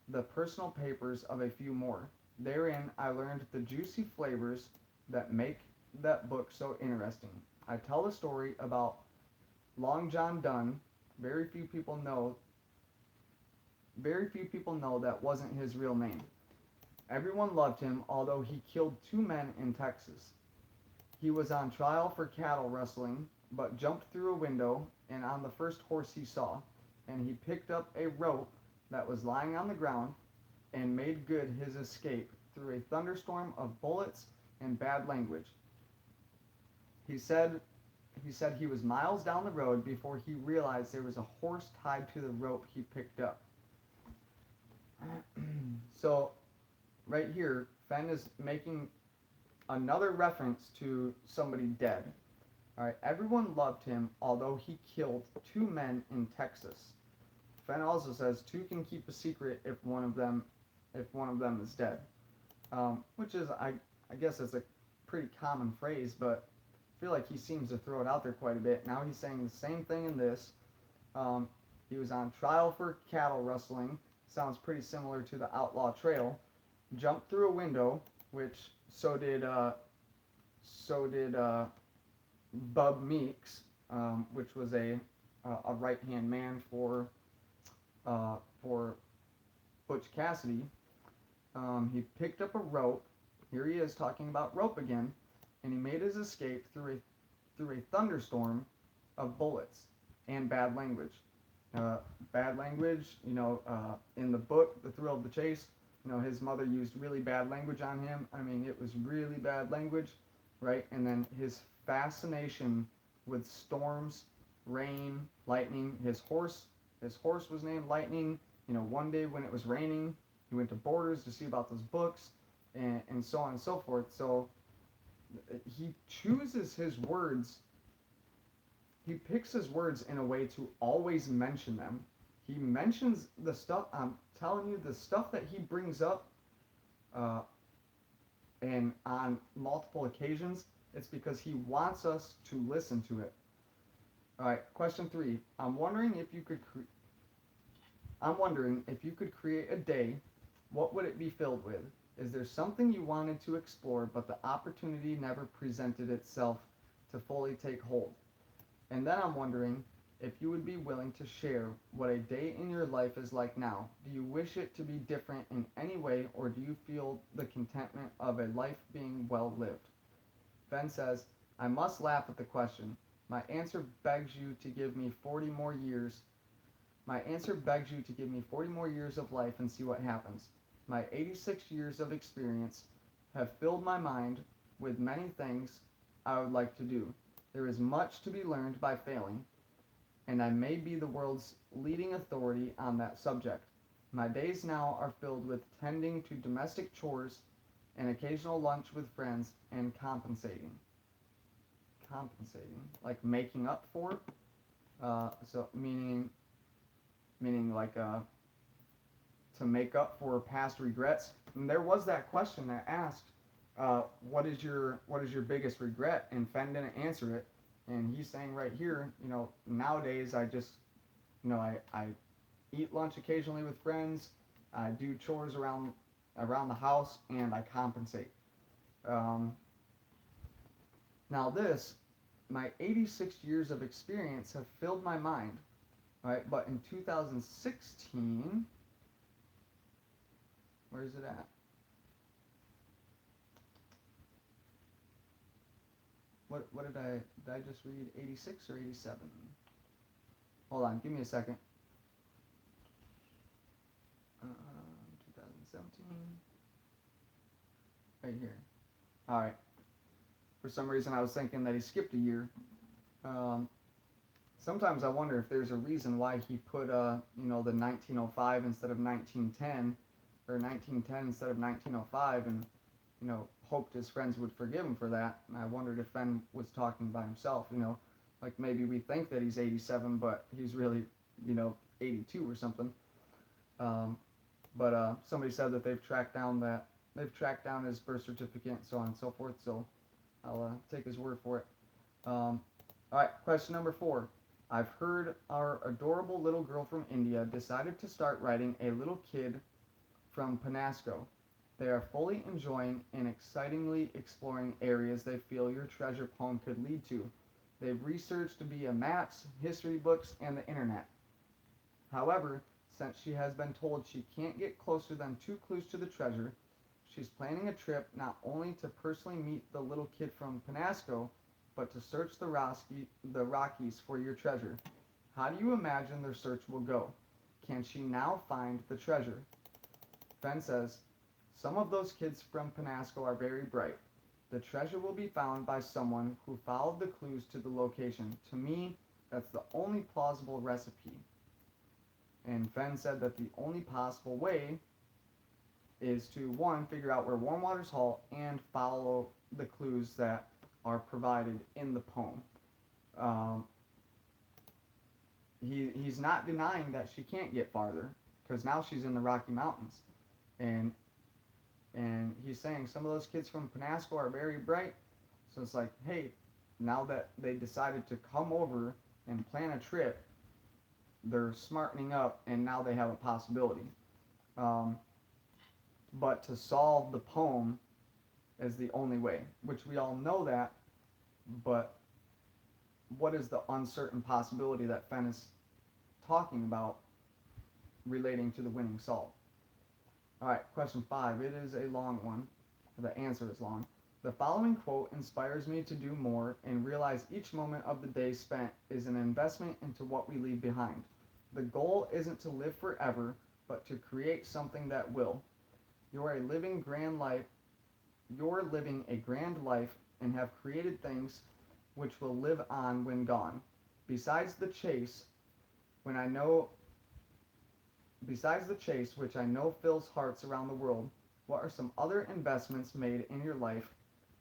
the personal papers of a few more. Therein, I learned the juicy flavors that make that book so interesting. I tell the story about Long John Donne. Very few people know that wasn't his real name. Everyone loved him, although he killed two men in Texas. He was on trial for cattle rustling, but jumped through a window and on the first horse he saw, and he picked up a rope that was lying on the ground and made good his escape through a thunderstorm of bullets and bad language. He said he was miles down the road before he realized there was a horse tied to the rope he picked up. So, right here, Fenn is making another reference to somebody dead. All right, everyone loved him, although he killed two men in Texas. Fenn also says two can keep a secret if one of them is dead, which is I guess it's a pretty common phrase, but I feel like he seems to throw it out there quite a bit. Now he's saying the same thing in this. He was on trial for cattle rustling. Sounds pretty similar to the Outlaw Trail. Jumped through a window, which so did Bub Meeks, which was a right-hand man for Butch Cassidy. He picked up a rope. Here he is talking about rope again, and he made his escape through a thunderstorm of bullets and bad language. Bad language, in the book, The Thrill of the Chase, his mother used really bad language on him. I mean, it was really bad language, right? And then his fascination with storms, rain, lightning. His horse was named Lightning. One day when it was raining, he went to Borders to see about those books, and so on and so forth. So he chooses his words. He picks his words in a way to always mention them. He mentions the stuff, I'm telling you, the stuff that he brings up, and on multiple occasions, it's because he wants us to listen to it. All right, question 3. I'm wondering if you could create a day, what would it be filled with? Is there something you wanted to explore, but the opportunity never presented itself to fully take hold? And then I'm wondering if you would be willing to share what a day in your life is like now. Do you wish it to be different in any way, or do you feel the contentment of a life being well lived? Fenn says, I must laugh at the question. My answer begs you to give me 40 more years. My answer begs you to give me 40 more years of life and see what happens. My 86 years of experience have filled my mind with many things I would like to do. There is much to be learned by failing, and I may be the world's leading authority on that subject. My days now are filled with tending to domestic chores, an occasional lunch with friends, and compensating. Like making up for, so meaning like to make up for past regrets. And there was that question that asked, what is your biggest regret? And Fenn didn't answer it, and he's saying right here, nowadays I just, I eat lunch occasionally with friends, I do chores around the house, and I compensate. Now my 86 years of experience have filled my mind, right? But in 2016, Where's it at? What did I just read? 86 or 87? Hold on, give me a second. 2017. Right here. All right. For some reason, I was thinking that he skipped a year. Um, Sometimes I wonder if there's a reason why he put, the 1905 instead of 1910, or 1910 instead of 1905, and hoped his friends would forgive him for that. And I wondered if Fenn was talking by himself. Like maybe we think that he's 87, but he's really, 82 or something. But somebody said that they've tracked down his birth certificate and so on and so forth. So I'll take his word for it. All right, question number 4. I've heard our adorable little girl from India decided to start writing a little kid from Penasco. They are fully enjoying and excitingly exploring areas they feel your treasure poem could lead to. They've researched via maps, history books, and the internet. However, since she has been told she can't get closer than 2 clues to the treasure, she's planning a trip not only to personally meet the little kid from Penasco, but to search the Rockies for your treasure. How do you imagine their search will go? Can she now find the treasure? Fenn says, some of those kids from Penasco are very bright. The treasure will be found by someone who followed the clues to the location. To me, that's the only plausible recipe. And Fenn said that the only possible way is to, 1, figure out where warm waters halt and follow the clues that are provided in the poem. He's not denying that she can't get farther, because now she's in the Rocky Mountains. And he's saying some of those kids from Penasco are very bright. So it's like, hey, now that they decided to come over and plan a trip, they're smartening up, and now they have a possibility. But to solve the poem is the only way, which we all know that, but what is the uncertain possibility that Fenn is talking about relating to the winning solve? All right, question 5. It is a long one. The answer is long. The following quote inspires me to do more and realize each moment of the day spent is an investment into what we leave behind. The goal isn't to live forever, but to create something that will. You're living a grand life and have created things which will live on when gone. Besides the chase, which I know fills hearts around the world, what are some other investments made in your life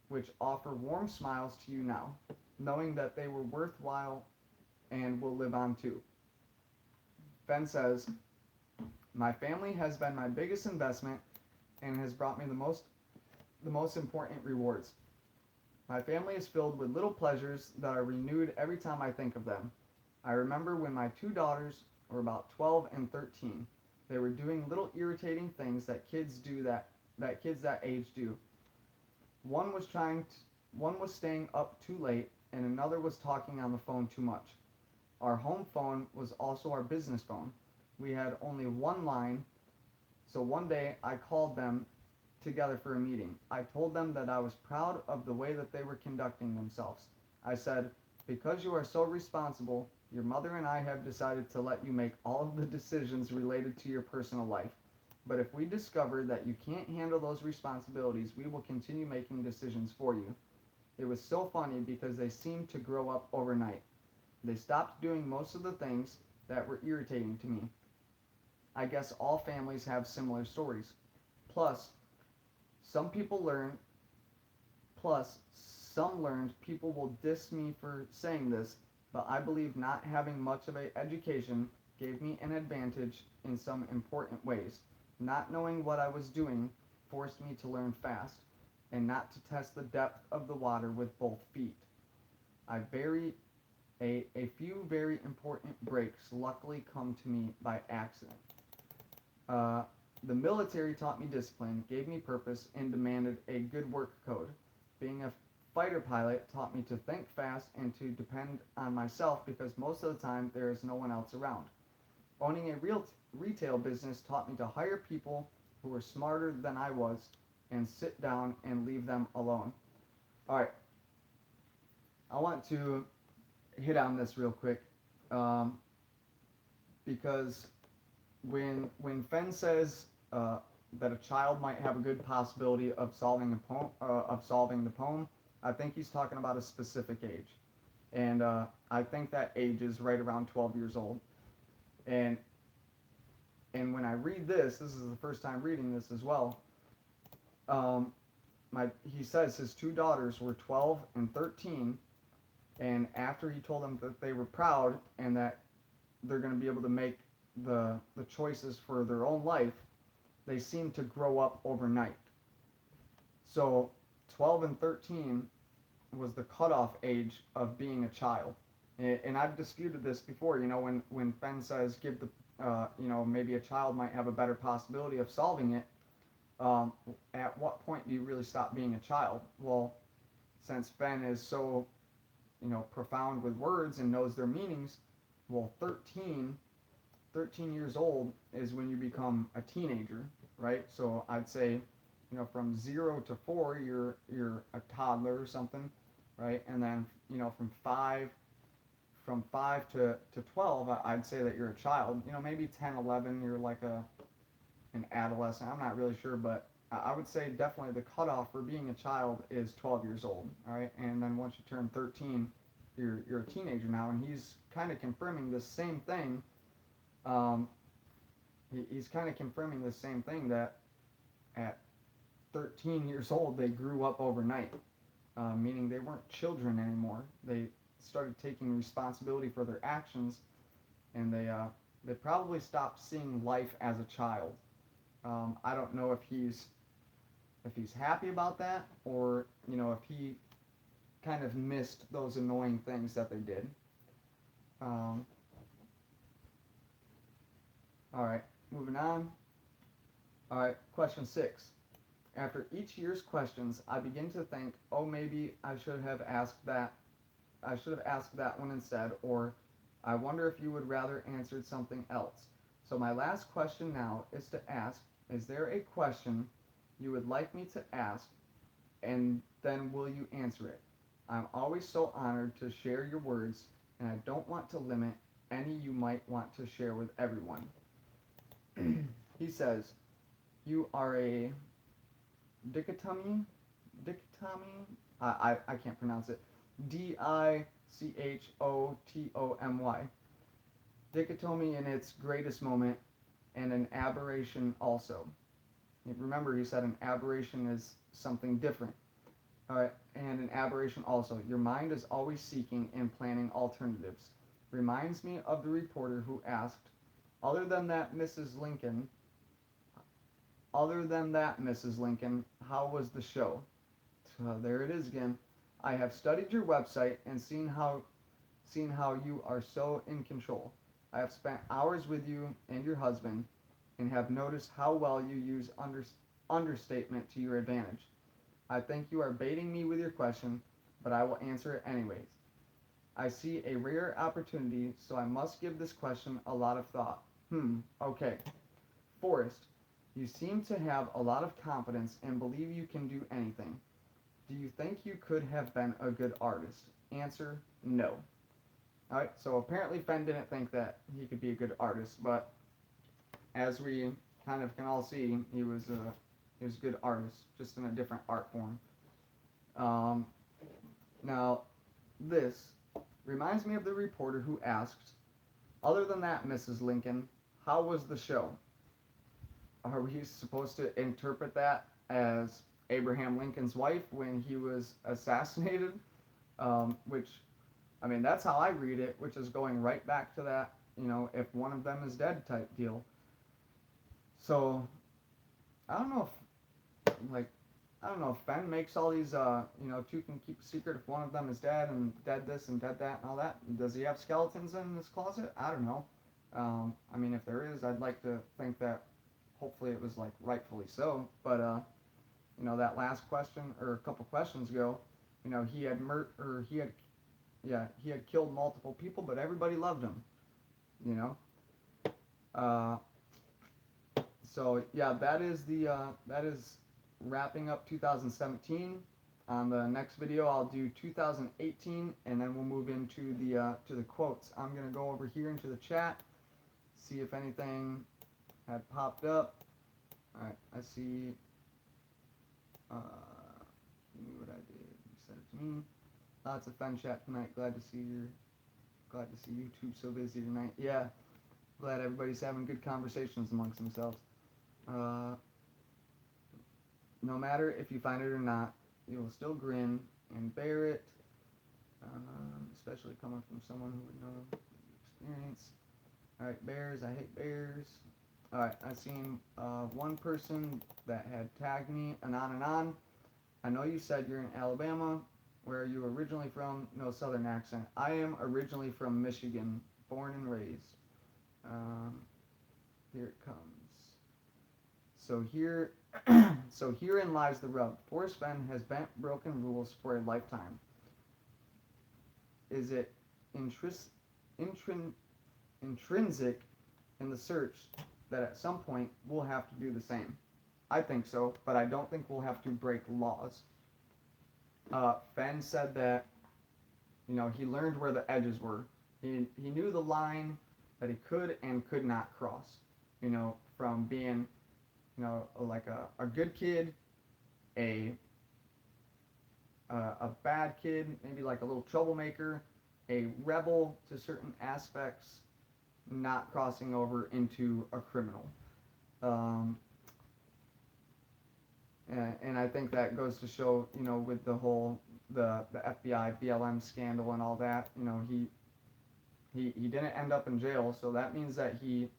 which offer warm smiles to you now, knowing that they were worthwhile and will live on too? Fenn says, my family has been my biggest investment and has brought me the most important rewards. My family is filled with little pleasures that are renewed every time I think of them. I remember when my 2 daughters were about 12 and 13. They were doing little irritating things that kids that age do. One was staying up too late, and another was talking on the phone too much. Our home phone was also our business phone. We had only one line, so one day I called them together for a meeting. I told them that I was proud of the way that they were conducting themselves. I said, because you are so responsible, your mother and I have decided to let you make all of the decisions related to your personal life. But if we discover that you can't handle those responsibilities, we will continue making decisions for you. It was so funny because they seemed to grow up overnight. They stopped doing most of the things that were irritating to me. I guess all families have similar stories. Plus, some learned people will diss me for saying this, but I believe not having much of an education gave me an advantage in some important ways. Not knowing what I was doing forced me to learn fast, and not to test the depth of the water with both feet. A few very important breaks luckily come to me by accident. The military taught me discipline, gave me purpose, and demanded a good work code. Being a fighter pilot taught me to think fast and to depend on myself because most of the time there is no one else around. Owning a real retail business taught me to hire people who are smarter than I was and sit down and leave them alone. All right, I want to hit on this real quick, um, because when Fenn says that a child might have a good possibility of solving the poem, I think he's talking about a specific age, and I think that age is right around 12 years old. And when I read this is the first time reading this as well. Um, he says his two daughters were 12 and 13, and after he told them that they were proud and that they're going to be able to make the choices for their own life, they seem to grow up overnight. So 12 and 13 was the cutoff age of being a child. And I've disputed this before, when Fenn says give the, maybe a child might have a better possibility of solving it. At what point do you really stop being a child? Well, since Fenn is so, profound with words and knows their meanings, well, 13 years old is when you become a teenager, right? So I'd say, from 0 to 4, you're a toddler or something, right? And then, from 5 to 12, I'd say that you're a child. Maybe 10, 11, you're like an adolescent. I'm not really sure, but I would say definitely the cutoff for being a child is 12 years old, all right? And then once you turn 13, you're a teenager now, and he's kind of confirming the same thing. He's kind of confirming the same thing, that at 13 years old they grew up overnight, meaning they weren't children anymore. They started taking responsibility for their actions, and they probably stopped seeing life as a child. I don't know if he's happy about that, or if he kind of missed those annoying things that they did. All right, moving on. All right, question 6. After each year's questions, I begin to think, oh, maybe I should have asked that. I should have asked that one instead, or I wonder if you would rather answered something else. So my last question now is to ask, is there a question you would like me to ask, and then will you answer it? I'm always so honored to share your words, and I don't want to limit any you might want to share with everyone. He says, you are a dichotomy? I can't pronounce it. Dichotomy. Dichotomy in its greatest moment, and an aberration also. Remember, he said an aberration is something different. All right, and an aberration also. Your mind is always seeking and planning alternatives. Reminds me of the reporter who asked, other than that, Mrs. Lincoln, how was the show? So there it is again. I have studied your website and seen how you are so in control. I have spent hours with you and your husband, and have noticed how well you use understatement to your advantage. I think you are baiting me with your question, but I will answer it anyways. I see a rare opportunity, so I must give this question a lot of thought. Okay. Forrest, you seem to have a lot of confidence and believe you can do anything. Do you think you could have been a good artist? Answer, no. Alright, so apparently Fenn didn't think that he could be a good artist, but as we kind of can all see, he was a good artist, just in a different art form. Now, this reminds me of the reporter who asked, other than that, Mrs. Lincoln, how was the show? Are we supposed to interpret that as Abraham Lincoln's wife when he was assassinated? Which, I mean, that's how I read it, which is going right back to that, if one of them is dead type deal. So, I don't know if Fenn makes all these, two can keep a secret if one of them is dead, and dead this and dead that and all that. Does he have skeletons in his closet? I don't know. I mean, if there is, I'd like to think that hopefully it was, rightfully so. But, that last question, or a couple questions ago, he had killed multiple people, but everybody loved him, So yeah, that is wrapping up 2017. On the next video, I'll do 2018, and then we'll move into the to the quotes. I'm gonna go over here into the chat, see if anything had popped up. All right, I see. You knew what I did. You said it to me. Lots of fun chat tonight. Glad to see YouTube so busy tonight. Yeah, glad everybody's having good conversations amongst themselves. No matter if you find it or not, you will still grin and bear it, especially coming from someone who would know the experience. Alright, bears, I hate bears. Alright, I seen one person that had tagged me, anon. I know you said you're in Alabama. Where are you originally from? No southern accent. I am originally from Michigan, born and raised. Here it comes. So herein lies the rub. Forrest Fenn has bent broken rules for a lifetime. Is it intrinsic in the search that at some point we'll have to do the same? I think so, but I don't think we'll have to break laws. Fenn said that, he learned where the edges were. He knew the line that he could and could not cross. From being, like a good kid, a bad kid, maybe like a little troublemaker, a rebel to certain aspects, not crossing over into a criminal. And I think that goes to show, with the whole the FBI BLM scandal and all that, he didn't end up in jail, so that means that he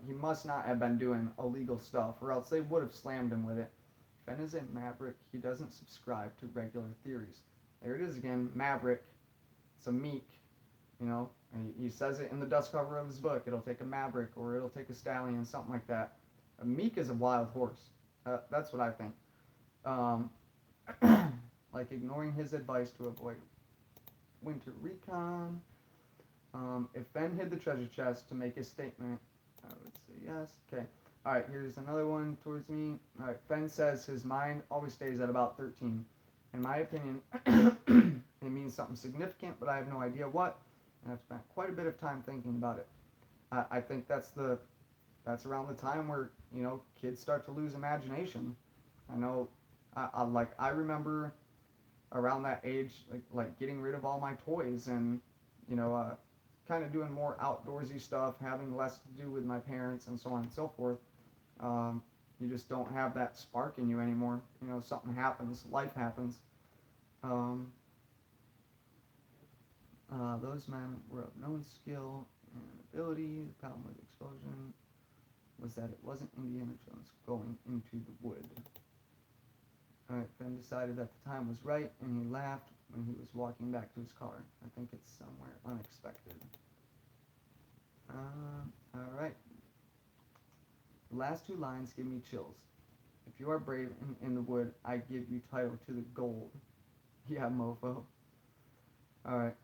must not have been doing illegal stuff, or else they would have slammed him with it. Fenn is a maverick. He doesn't subscribe to regular theories. There it is again, maverick. It's a meek, He says it in the dust cover of his book. It'll take a maverick, or it'll take a stallion, something like that. A meek is a wild horse. That's what I think. Like ignoring his advice to avoid winter recon. If Fenn hid the treasure chest to make his statement, I would say yes. Okay. Alright, here's another one towards me. Alright, Fenn says his mind always stays at about 13. In my opinion, it means something significant, but I have no idea what, and I've spent quite a bit of time thinking about it. I think that's around the time where, kids start to lose imagination. I know, I remember around that age, like getting rid of all my toys and, kind of doing more outdoorsy stuff, having less to do with my parents and so on and so forth. You just don't have that spark in you anymore. Something happens, life happens. Those men were of known skill and ability. The problem with explosion was that it wasn't Indiana Jones going into the wood. Alright, Fenn decided that the time was right, and he laughed when he was walking back to his car. I think it's somewhere unexpected. Alright. The last two lines give me chills. If you are brave in the wood, I give you title to the gold. Yeah, mofo. Alright.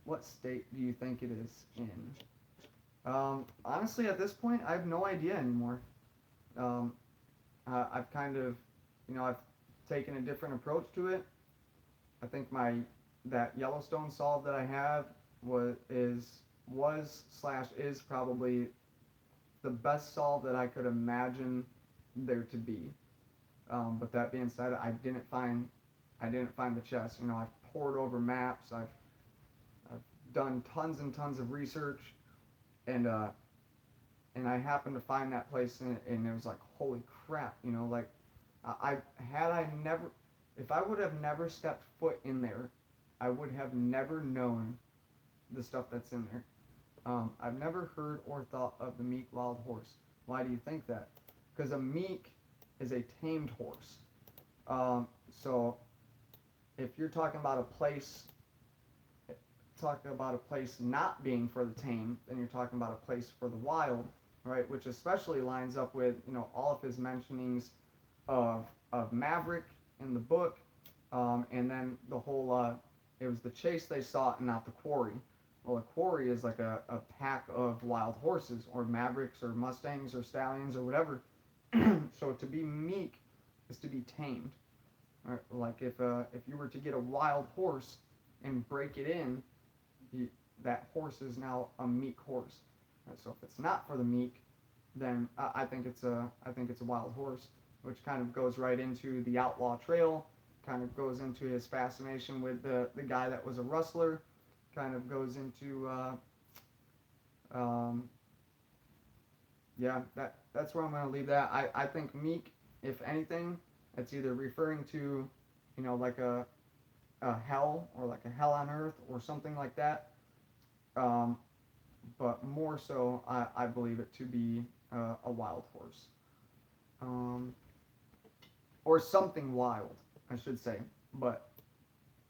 What state do you think it is in? Honestly, at this point, I have no idea anymore. I've kind of, I've taken a different approach to it. I think that Yellowstone solve that I have is probably the best solve that I could imagine there to be. But that being said, I didn't find the chest. I've pored over maps. I've done tons and tons of research, and I happened to find that place, and it was like, holy crap, if I would have never stepped foot in there, I would have never known the stuff that's in there. I've never heard or thought of the meek wild horse. Why do you think that? Because a meek is a tamed horse. So if you're talking about a place not being for the tame, then you're talking about a place for the wild, right? Which especially lines up with, all of his mentionings of Maverick in the book, and then the whole, it was the chase they sought and not the quarry. Well, a quarry is like a pack of wild horses, or Mavericks, or Mustangs, or Stallions, or whatever, So to be meek is to be tamed. Right? Like if you were to get a wild horse and break it in, you, that horse is now a meek horse. Right? So if it's not for the meek, then I think it's a wild horse, which kind of goes right into the outlaw trail. Kind of goes into his fascination with the guy that was a rustler. Kind of goes into um, yeah, that's where I'm gonna leave that. I think meek, if anything, it's either referring to, like a hell or like a hell on earth or something like that. Um, but more so, I believe it to be a wild horse, um, or something wild, I should say. But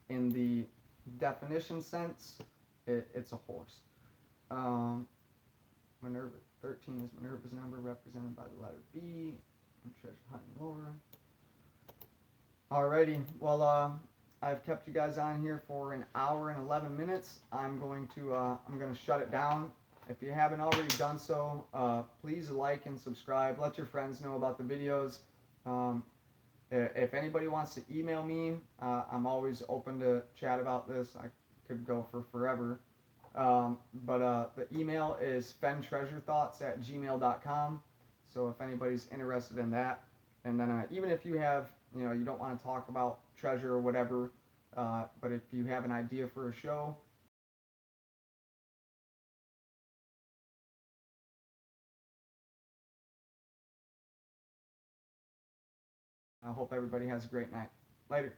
in the definition sense, it's a horse. Um, Minerva 13 is Minerva's number, represented by the letter B, and treasure hunting lore. Alrighty, well, I've kept you guys on here for an hour and 11 minutes. I'm going to shut it down. If you haven't already done so, please like and subscribe. Let your friends know about the videos. Um, if anybody wants to email me, I'm always open to chat about this. I could go for forever. But the email is fentreasurethoughts@gmail.com. So if anybody's interested in that, and then even if you have, you don't want to talk about treasure or whatever, but if you have an idea for a show, I hope everybody has a great night. Later.